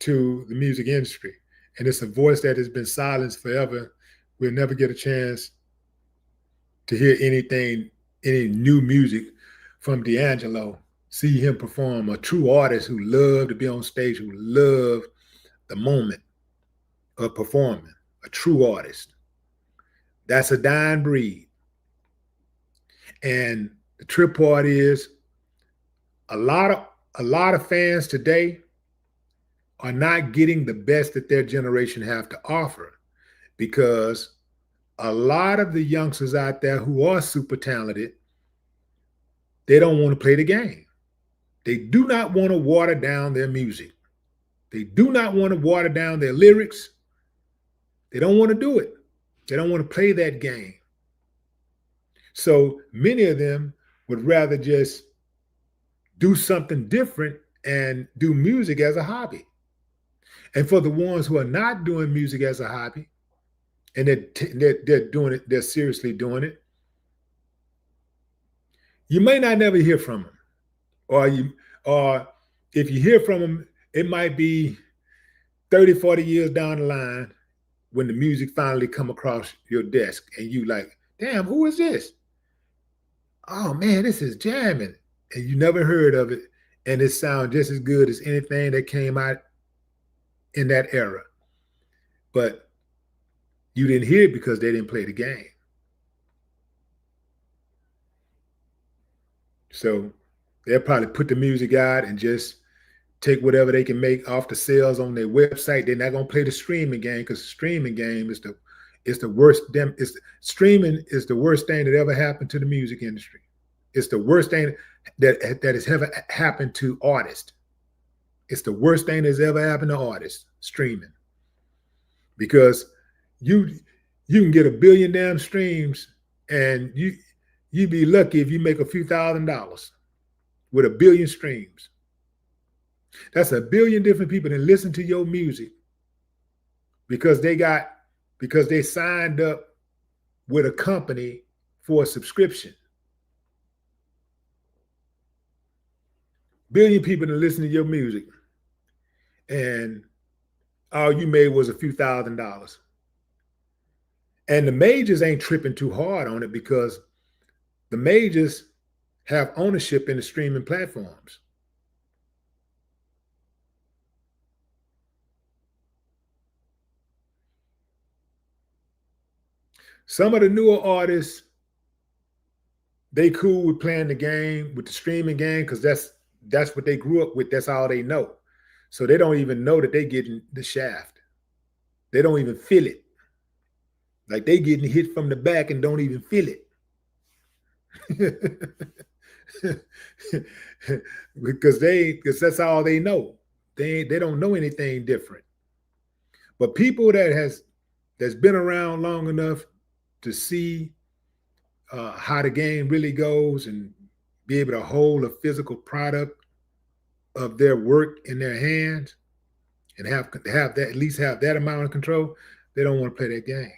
to the music industry. And it's a voice that has been silenced forever. We'll never get a chance to hear any new music from D'Angelo, see him perform, a true artist who loved to be on stage, who loved the moment of performing, a true artist. That's a dying breed. And the trip part is a lot of fans today are not getting the best that their generation have to offer, because a lot of the youngsters out there who are super talented, they don't want to play the game. They do not want to water down their music. They do not want to water down their lyrics. They don't want to do it. They don't want to play that game. So many of them would rather just do something different and do music as a hobby. And for the ones who are not doing music as a hobby, and they're doing it, they're seriously doing it, you may not never hear from them. Or if you hear from them, it might be 30, 40 years down the line when the music finally come across your desk and you like, damn, who is this? oh man, this is jamming, and you never heard of it, and it sounds just as good as anything that came out in that era. But you didn't hear it because they didn't play the game. So they'll probably put the music out and just take whatever they can make off the sales on their website. They're not gonna play the streaming game because the streaming game is the worst. Streaming is the worst thing that ever happened to the music industry. It's the worst thing that has ever happened to artists. It's the worst thing that's ever happened to artists. Streaming, because you you can get a billion damn streams, and you'd be lucky if you make a few $1,000s with a billion streams. That's a billion different people that listen to your music because they signed up with a company for a subscription. Billion people that listen to your music, and all you made was a few $1,000s. And the majors ain't tripping too hard on it because the majors have ownership in the streaming platforms. Some of the newer artists, they cool with playing the game, with the streaming game, because that's what they grew up with. That's all they know. So they don't even know that they getting the shaft. They don't even feel it. Like they getting hit from the back and don't even feel it. because that's all they know. They don't know anything different. But people that's been around long enough to see how the game really goes and be able to hold a physical product of their work in their hands and have that, at least have that amount of control, they don't want to play that game.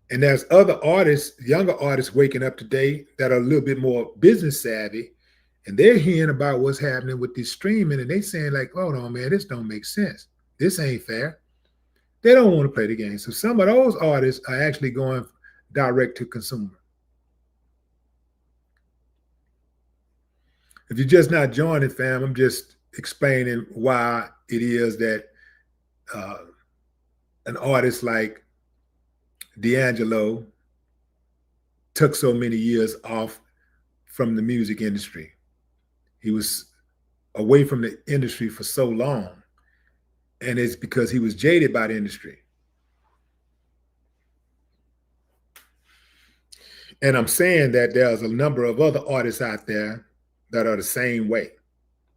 And there's other artists, younger artists waking up today that are a little bit more business savvy, and they're hearing about what's happening with this streaming, and they saying like, hold on, man, this don't make sense. This ain't fair. They don't want to play the game. So some of those artists are actually going direct to consumer. If you're just not joining, fam, I'm just explaining why it is that an artist like D'Angelo took so many years off from the music industry. He was away from the industry for so long, and it's because he was jaded by the industry. And I'm saying that there's a number of other artists out there that are the same way.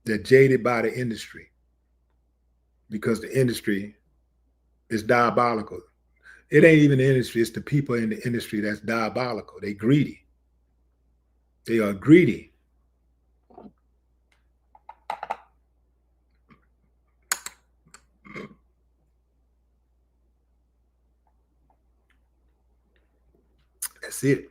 They're jaded by the industry because the industry is diabolical. It ain't even the industry, it's the people in the industry that's diabolical. They greedy. They are greedy. That's it.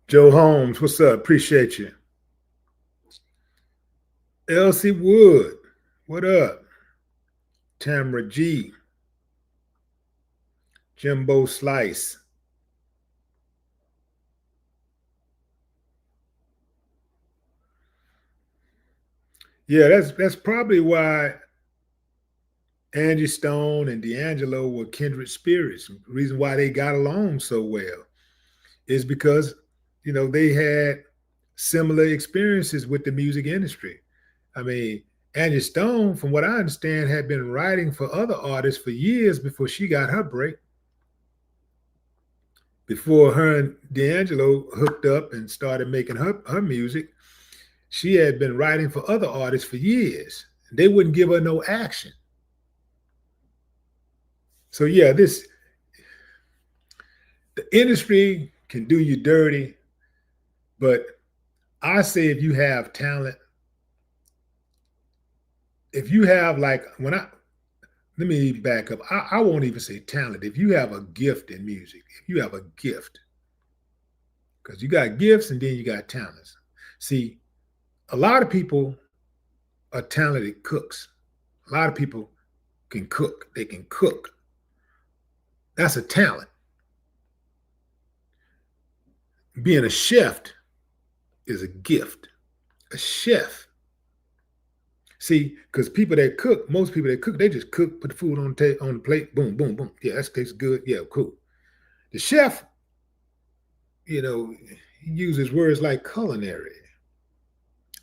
Joe Holmes, what's up? Appreciate you. Elsie Wood, what up? Tamara G. Jimbo Slice. Yeah, that's probably why Angie Stone and D'Angelo were kindred spirits. The reason why they got along so well is because, they had similar experiences with the music industry. I mean, Angie Stone, from what I understand, had been writing for other artists for years before she got her break. Before her and D'Angelo hooked up and started making her music, she had been writing for other artists for years. They wouldn't give her no action. So yeah, The industry can do you dirty, but I say if you have talent, if you have like when I let me back up. I won't even say talent. If you have a gift in music, if you have a gift, because you got gifts and then you got talents. See, a lot of people are talented cooks. A lot of people can cook. They can cook. That's a talent. Being a chef is a gift. A chef. See, because people that cook, most people that cook, they just cook, put the food on the plate, boom, boom, boom. Yeah, that tastes good. Yeah, cool. The chef, you know, he uses words like culinary,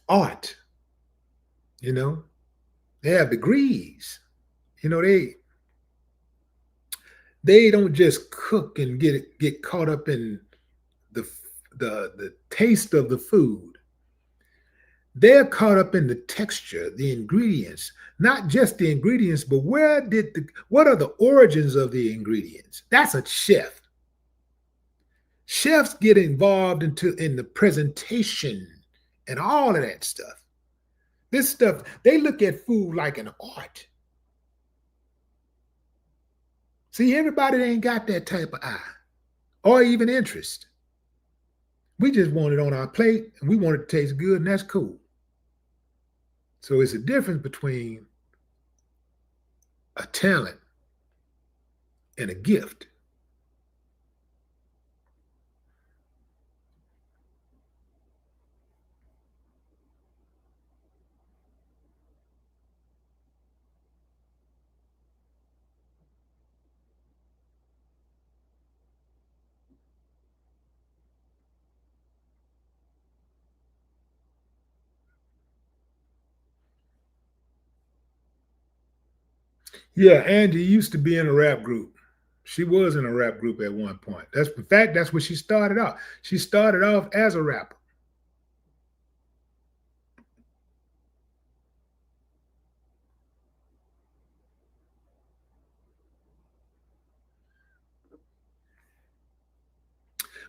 art. You know, they have degrees. You know, they don't just cook and get caught up in the the taste of the food. They're caught up in the texture, the ingredients, not just the ingredients, but what are the origins of the ingredients? That's a chef. Chefs get involved in the presentation and all of that stuff. This stuff, they look at food like an art. See, everybody ain't got that type of eye or even interest. We just want it on our plate and we want it to taste good, and that's cool. So it's a difference between a talent and a gift. Yeah, Angie used to be in a rap group. She was in a rap group at one point. That's in fact, that's where she started off. She started off as a rapper.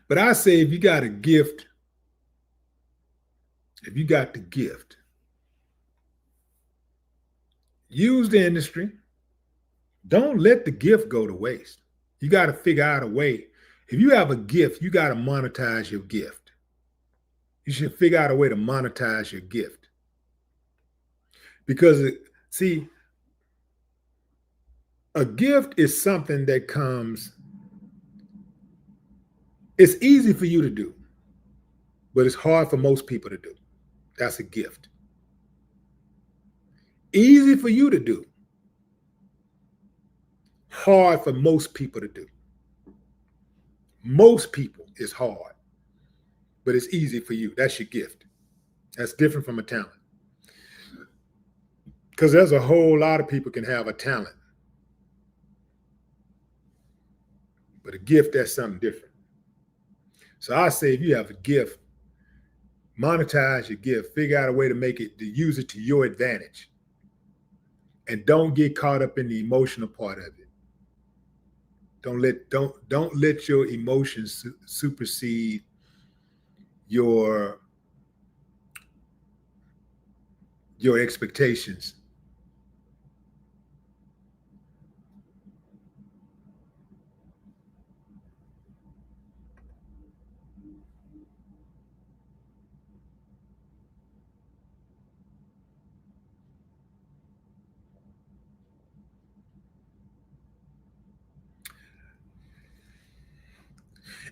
But I say if you got a gift, if you got the gift, use the industry. Don't let the gift go to waste. You got to figure out a way. If you have a gift, you got to monetize your gift. You should figure out a way to monetize your gift. Because, see, a gift is something that comes, it's easy for you to do, but it's hard for most people to do. That's a gift. Easy for you to do, hard for most people to do. Most people is hard, but it's easy for you. That's your gift. That's different from a talent. Because there's a whole lot of people can have a talent, but a gift, that's something different. So I say if you have a gift, monetize your gift, figure out a way to make it, to use it to your advantage. And don't get caught up in the emotional part of it. Don't let your emotions supersede your expectations.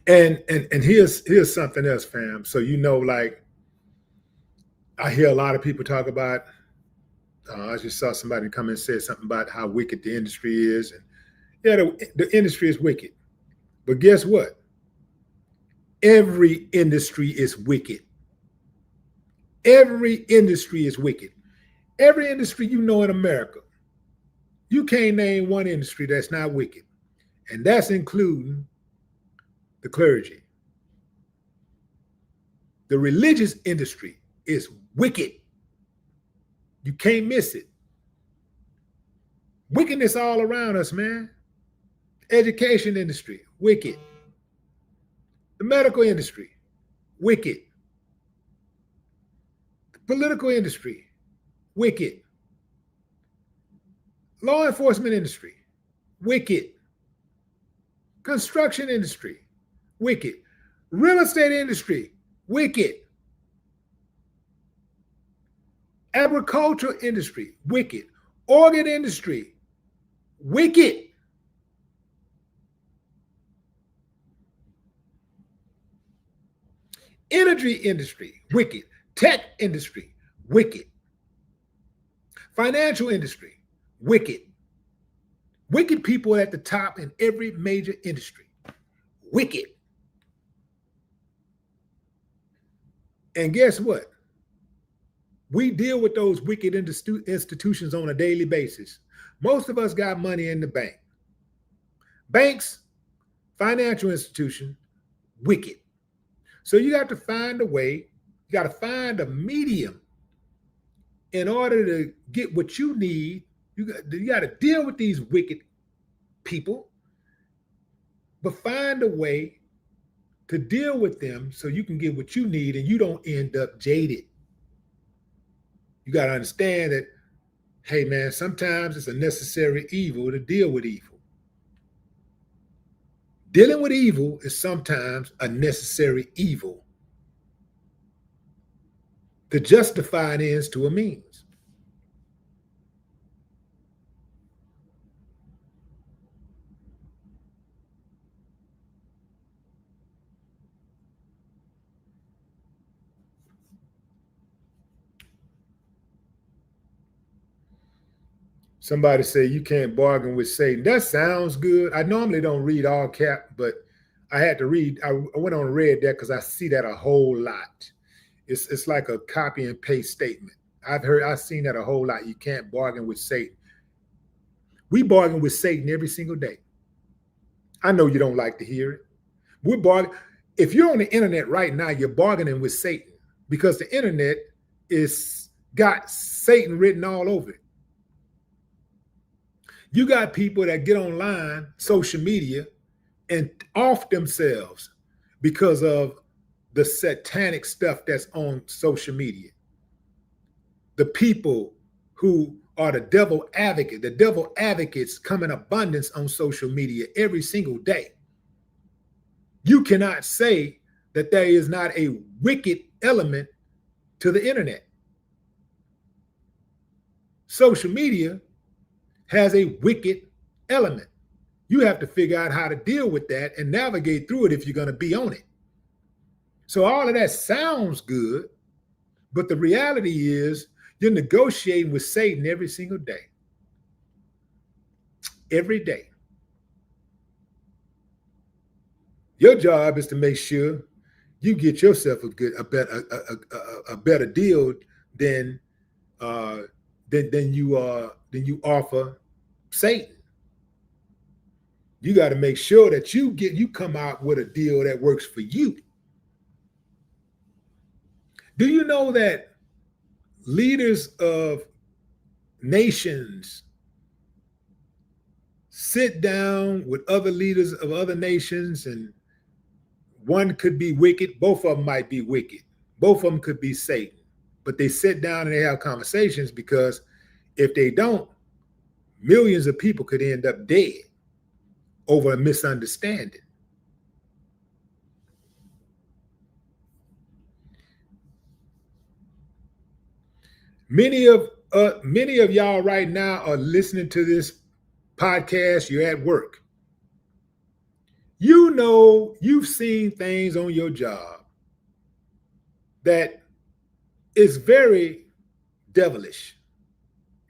And here's something else, fam. So like I hear a lot of people talk about. I just saw somebody come and say something about how wicked the industry is, and yeah, the industry is wicked. But guess what? Every industry is wicked. Every industry is wicked. Every industry you know in America, you can't name one industry that's not wicked, and that's including the clergy. The religious industry is wicked. You can't miss it. Wickedness all around us, man. Education industry, wicked. The medical industry, wicked. The political industry, wicked. Law enforcement industry, wicked. Construction industry, wicked. Real estate industry, wicked. Agricultural industry, wicked. Organ industry, wicked. Energy industry, wicked. Tech industry, wicked. Financial industry, wicked. Wicked people at the top in every major industry, wicked. And guess what? We deal with those wicked institutions on a daily basis. Most of us got money in the bank. Banks, financial institution, wicked. So you got to find a way, you got to find a medium in order to get what you need. You got to deal with these wicked people, but find a way to deal with them so you can get what you need and you don't end up jaded. You got to understand that, hey man, sometimes it's a necessary evil to deal with evil. Dealing with evil is sometimes a necessary evil to justify an ends to a means. Somebody say you can't bargain with Satan. That sounds good. I normally don't read all cap, but I had to read. I went on and read that because I see that a whole lot. It's like a copy and paste statement. I've seen that a whole lot. You can't bargain with Satan. We bargain with Satan every single day. I know you don't like to hear it. We're bargaining. If you're on the internet right now, you're bargaining with Satan because the internet is got Satan written all over it. You got people that get online, social media, and off themselves because of the satanic stuff that's on social media. The people who are the devil advocates come in abundance on social media every single day. You cannot say that there is not a wicked element to the internet. Social media has a wicked element. You have to figure out how to deal with that and navigate through it if you're going to be on it. So all of that sounds good, but the reality is you're negotiating with Satan every single day. Every day. Your job is to make sure you get yourself a better deal than you offer Satan. You got to make sure that you come out with a deal that works for you. Do you know that leaders of nations sit down with other leaders of other nations, and one could be wicked, both of them might be wicked, both of them could be Satan, but they sit down and they have conversations because if they don't, millions of people could end up dead over a misunderstanding. Many of y'all right now are listening to this podcast. You're at work. You know, you've seen things on your job that is very devilish.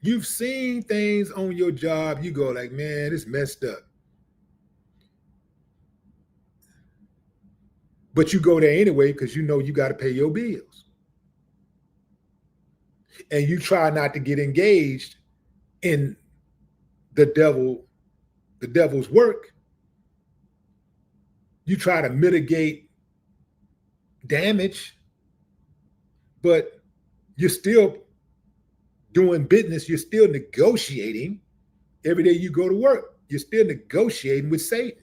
You've seen things on your job. You go like, man, it's messed up. But you go there anyway because you know you got to pay your bills. And you try not to get engaged in the devil's work. You try to mitigate damage, but you're still doing business. You're still negotiating. Every day you go to work, you're still negotiating with Satan.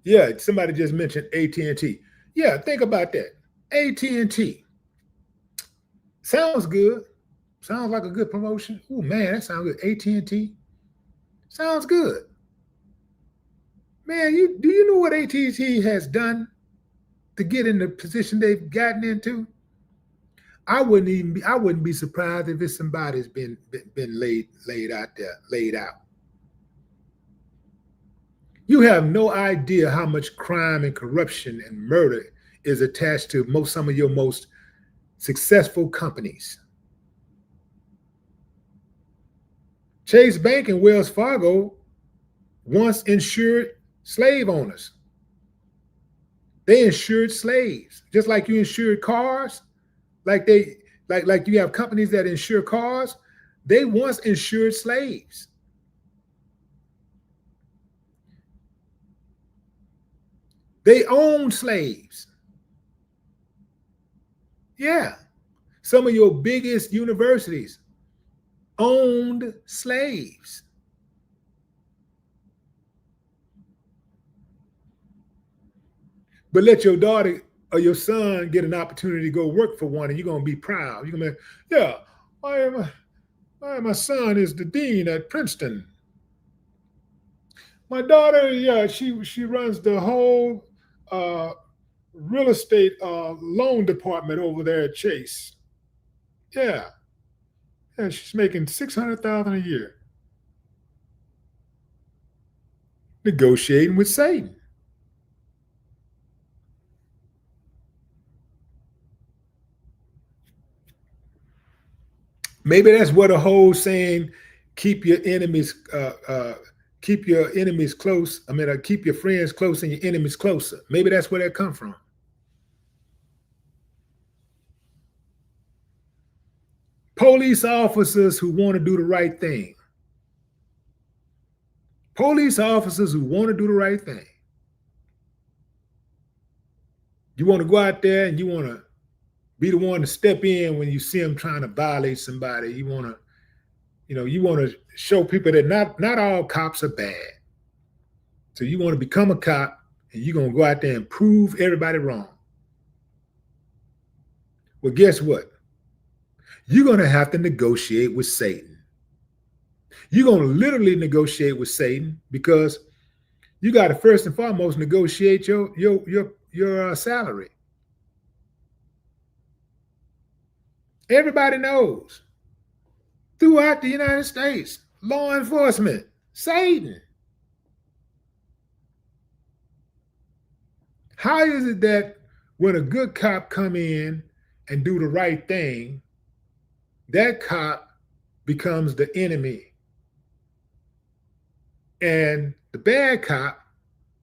Yeah, somebody just mentioned AT&T. Yeah, think about that. AT&T sounds good. Sounds like a good promotion. Oh man, that sounds good. AT&T sounds good. Man, do you know what AT&T has done to get in the position they've gotten into? I wouldn't be surprised if it's somebody's been laid out there, laid out. You have no idea how much crime and corruption and murder is attached to some of your most successful companies. Chase Bank and Wells Fargo once insured slave owners. They insured slaves, just like you insured cars. Like you have companies that insure cars. They once insured slaves. They owned slaves. Yeah. Some of your biggest universities owned slaves. But let your daughter or your son get an opportunity to go work for one, and you're gonna be proud. You're gonna be, yeah, my son is the dean at Princeton. My daughter, yeah, she runs the whole real estate loan department over there at Chase. Yeah, yeah, she's making $600,000 a year, negotiating with Satan. Maybe that's what a whole saying, keep your enemies keep your enemies close. I mean, keep your friends close and your enemies closer. Maybe that's where that come from. Police officers who want to do the right thing. Police officers who want to do the right thing. You want to go out there and you want to be the one to step in when you see them trying to violate somebody. You want to, you want to show people that not all cops are bad. So you want to become a cop and you're going to go out there and prove everybody wrong. Well, guess what? You're going to have to negotiate with Satan. You're going to literally negotiate with Satan because you got to first and foremost negotiate your salary. Everybody knows throughout the United States, law enforcement, Satan. How is it that when a good cop come in and do the right thing, that cop becomes the enemy? And the bad cop,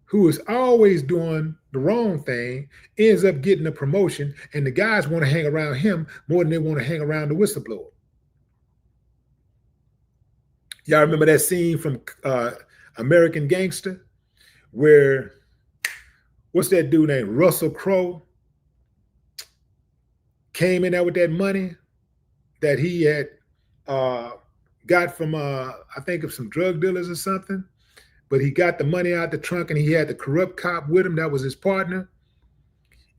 who is always doing the wrong thing, ends up getting a promotion, and the guys want to hang around him more than they want to hang around the whistleblower. Y'all remember that scene from American Gangster where, what's that dude named Russell Crowe came in there with that money that he had got from, I think, of some drug dealers or something. But he got the money out the trunk and he had the corrupt cop with him. That was his partner.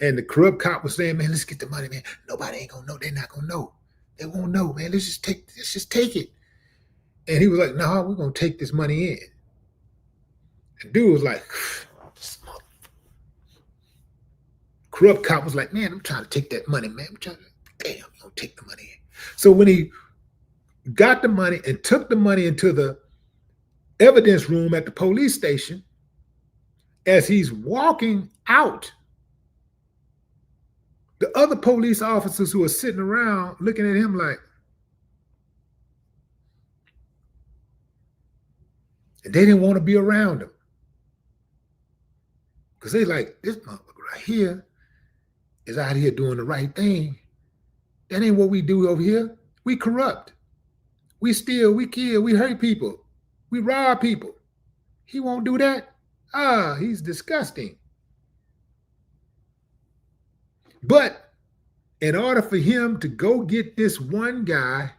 And the corrupt cop was saying, man, let's get the money, man. Nobody ain't gonna know. They're not gonna know. They won't know, man. Let's just take it. And he was like, no, we're gonna take this money in. The dude was like, corrupt cop was like, man, I'm trying to take that money, man. Damn, you're gonna take the money in. So when he got the money and took the money into the evidence room at the police station, as he's walking out, the other police officers who are sitting around looking at him like, and they didn't want to be around him because they like, this motherfucker right here is out here doing the right thing. That ain't what we do over here. We corrupt. We steal, we kill, we hurt people. We rob people. He won't do that. He's disgusting. But in order for him to go get this one guy,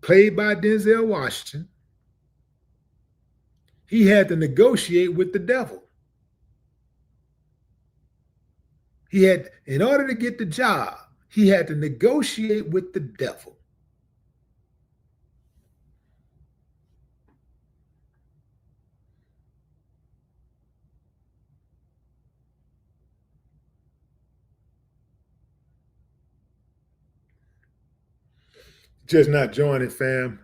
played by Denzel Washington, he had to negotiate with the devil. In order to get the job, he had to negotiate with the devil. Just not joining, fam.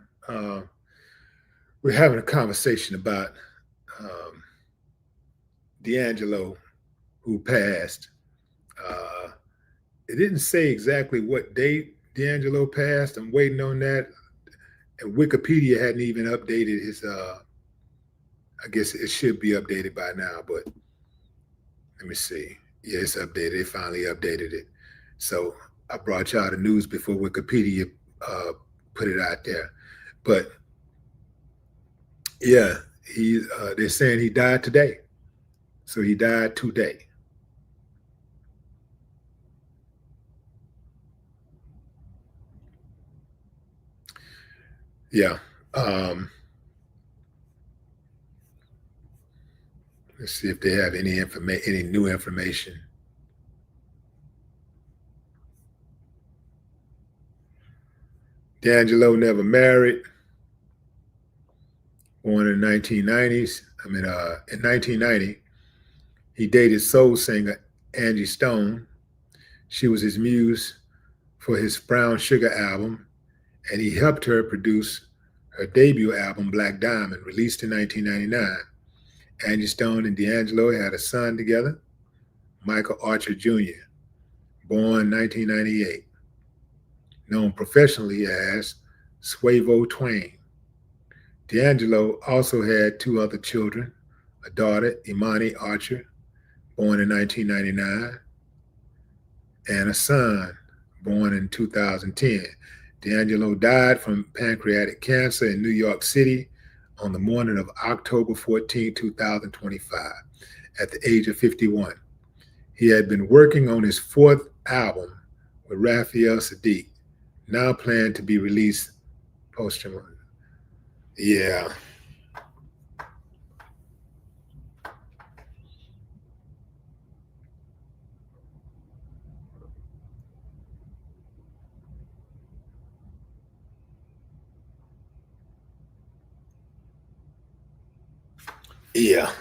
We're having a conversation about um, D'Angelo, who passed. Uh, it didn't say exactly what date D'Angelo passed. I'm waiting on that. And Wikipedia hadn't even updated his. I guess it should be updated by now, but let me see. Yeah, it's updated. They finally updated it. So I brought y'all the news before Wikipedia put it out there. But yeah, they're saying he died today. So he died today. Yeah. Let's see if they have any new information. D'Angelo never married. Born in the 1990s. In 1990, he dated soul singer Angie Stone. She was his muse for his Brown Sugar album, and he helped her produce her debut album, Black Diamond, released in 1999. Angie Stone and D'Angelo had a son together, Michael Archer Jr., born 1998, known professionally as Suavo Twain. D'Angelo also had two other children, a daughter, Imani Archer, born in 1999, and a son, born in 2010. D'Angelo died from pancreatic cancer in New York City on the morning of October 14, 2025, at the age of 51. He had been working on his fourth album with Raphael Sadiq, now planned to be released posthumously. Yeah. Yeah.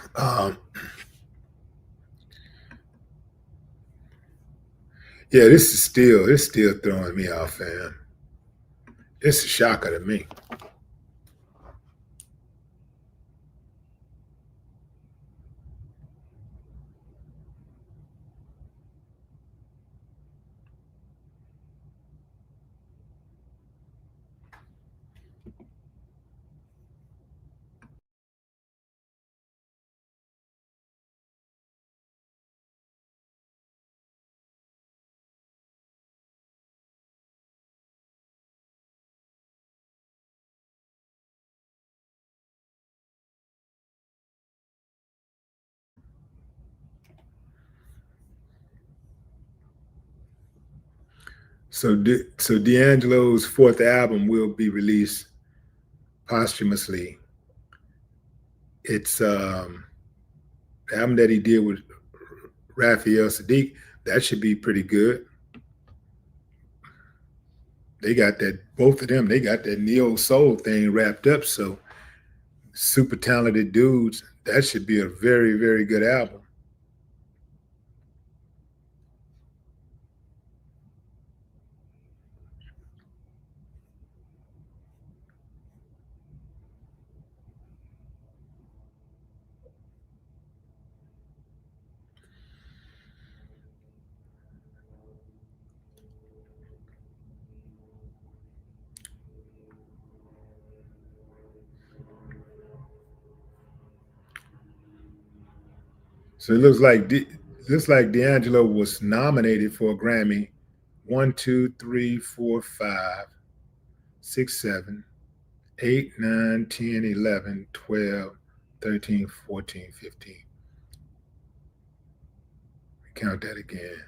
Yeah, this still throwing me off, fam. It's a shocker to me. So D'Angelo's fourth album will be released posthumously. It's the album that he did with Raphael Sadiq. That should be pretty good. They got that, both of them, they got that neo soul thing wrapped up. So super talented dudes. That should be a very, very good album. So it looks like D'Angelo was nominated for a Grammy 1, 2, 3, 4, 5, 6, 7, 8, 9, 10, 11, 12, 13, 14, 15. Count that again.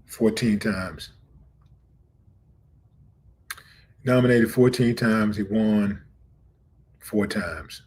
14 times. Nominated 14 times. He won 4 times.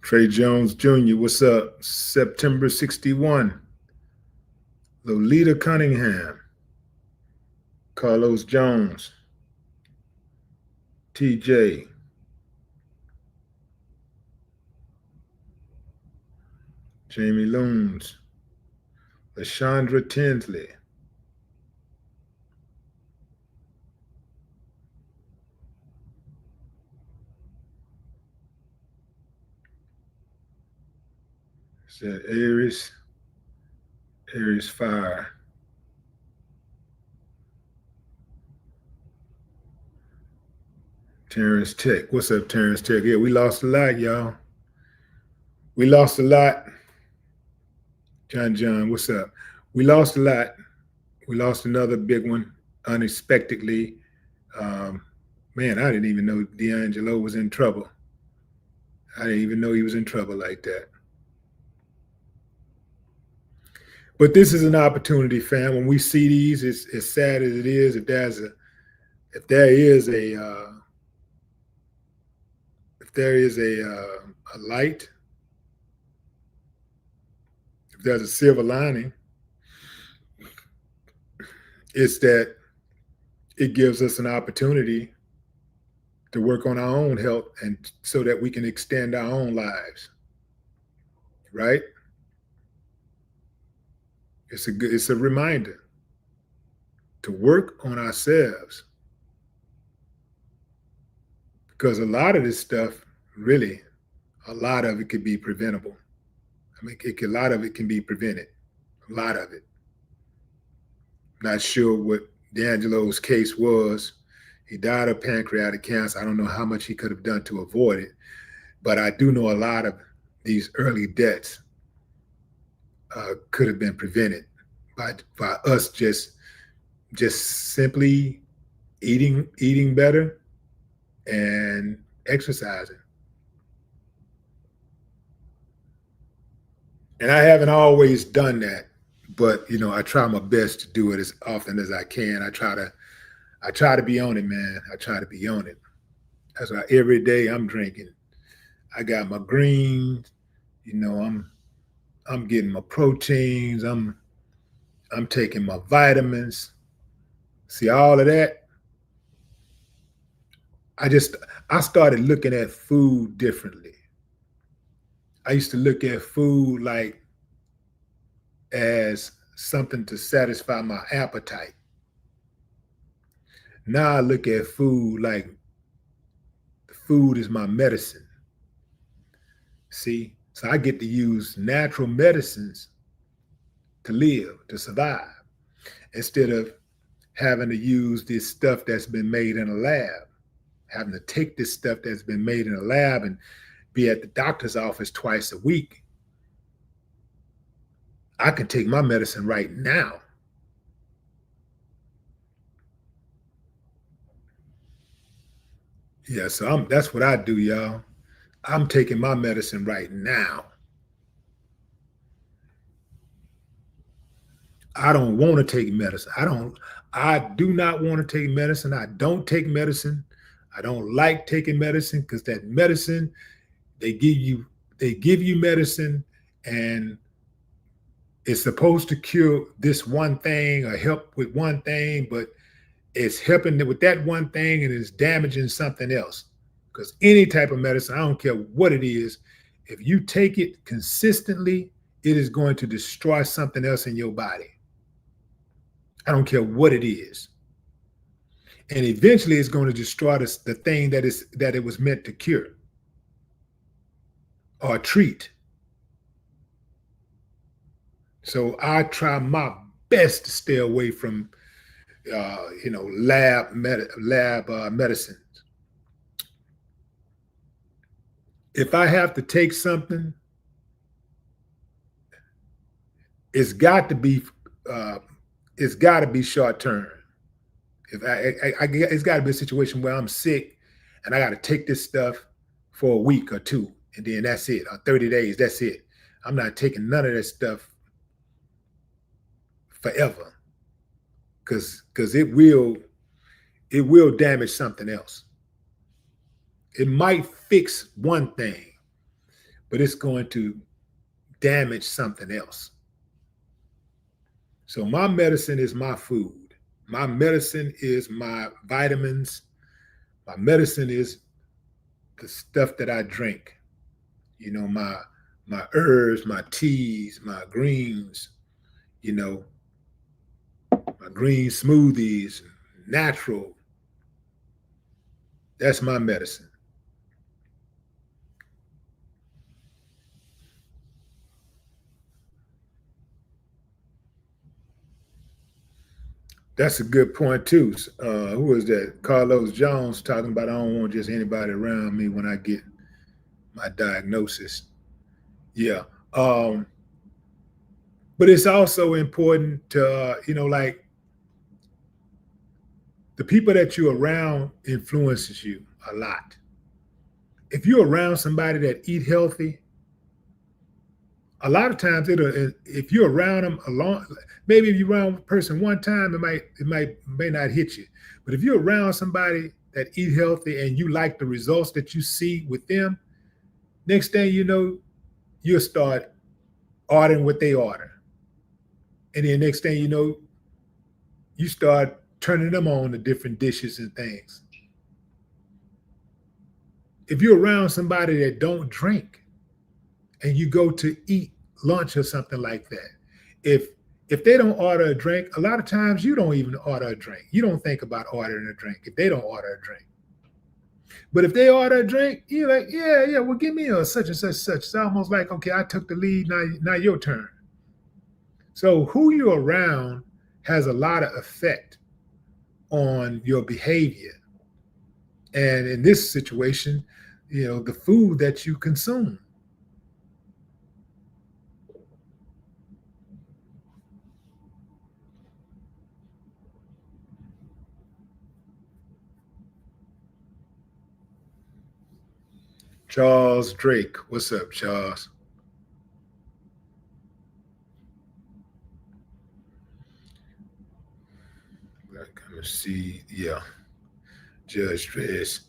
Trey Jones Jr., what's up? September 61. Lolita Cunningham. Carlos Jones. TJ. Jamie Looms. LaShondra Tinsley. Said Aries. Aries Fire. Terrence Tech. What's up, Terrence Tech? Yeah, we lost a lot, y'all. We lost a lot. John, what's up? We lost a lot. We lost another big one unexpectedly. Um, Man, I didn't even know D'Angelo was in trouble. I didn't even know he was in trouble like that. But this is an opportunity, fam. When we see these, it's as sad as it is. If there is a light, if there's a silver lining, it's that it gives us an opportunity to work on our own health and so that we can extend our own lives. Right? It's a reminder to work on ourselves, because a lot of this stuff, really, a lot of it could be preventable. I mean, a lot of it can be prevented. A lot of it. Not sure what D'Angelo's case was. He died of pancreatic cancer. I don't know how much he could have done to avoid it, but I do know a lot of these early deaths could have been prevented by us just simply eating better and exercising. And I haven't always done that, but I try my best to do it as often as I can. I try to be on it, man. I try to be on it. That's why every day I'm drinking. I got my greens. I'm getting my proteins. I'm taking my vitamins. See all of that. I started looking at food differently. I used to look at food like as something to satisfy my appetite. Now I look at food like food is my medicine. See? So I get to use natural medicines to live, to survive, instead of having to use this stuff that's been made in a lab, having to take this stuff that's been made in a lab and be at the doctor's office twice a week. I can take my medicine right now. Yeah, so that's what I do, y'all. I'm taking my medicine right now. I don't want to take medicine. I do not want to take medicine. I don't take medicine. I don't like taking medicine because that medicine, they give you medicine, and it's supposed to cure this one thing or help with one thing, but it's helping with that one thing and it's damaging something else. Because any type of medicine, I don't care what it is, if you take it consistently, it is going to destroy something else in your body. I don't care what it is. And eventually it's going to destroy the thing that it was meant to cure or treat. So I try my best to stay away from lab medicines. If I have to take something, it's got to be short term. If it's got to be a situation where I'm sick and I got to take this stuff for a week or two, and then that's it. Or 30 days, that's it. I'm not taking none of that stuff forever, because it will damage something else. It might fix one thing, but it's going to damage something else. So my medicine is my food. My medicine is my vitamins. My medicine is the stuff that I drink. You know, my herbs, my teas, my greens, you know, my green smoothies, natural. That's my medicine. That's a good point too. Who was that? Carlos Jones talking about I don't want just anybody around me when I get my diagnosis. Yeah. But it's also important to, like the people that you're around influences you a lot. If you're around somebody that eat healthy, a lot of times if you're around them along, maybe if you're around a person one time, may not hit you. But if you're around somebody that eat healthy and you like the results that you see with them, next thing you know, you'll start ordering what they order. And then next thing you know, you start turning them on to different dishes and things. If you're around somebody that don't drink and you go to eat lunch or something like that, if if they don't order a drink, a lot of times you don't even order a drink. You don't think about ordering a drink if they don't order a drink. But if they order a drink, you're like, yeah, yeah, well, give me a such and such such. It's almost like, okay, I took the lead, now your turn. So who you're around has a lot of effect on your behavior. And in this situation, the food that you consume. Charles Drake. What's up, Charles? Let me see. Yeah, Judge Dress.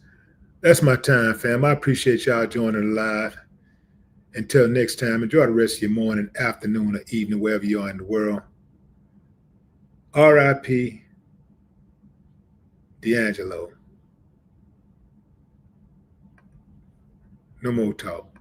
That's my time, fam. I appreciate y'all joining live. Until next time, enjoy the rest of your morning, afternoon, or evening, wherever you are in the world. R.I.P. D'Angelo. No more talk.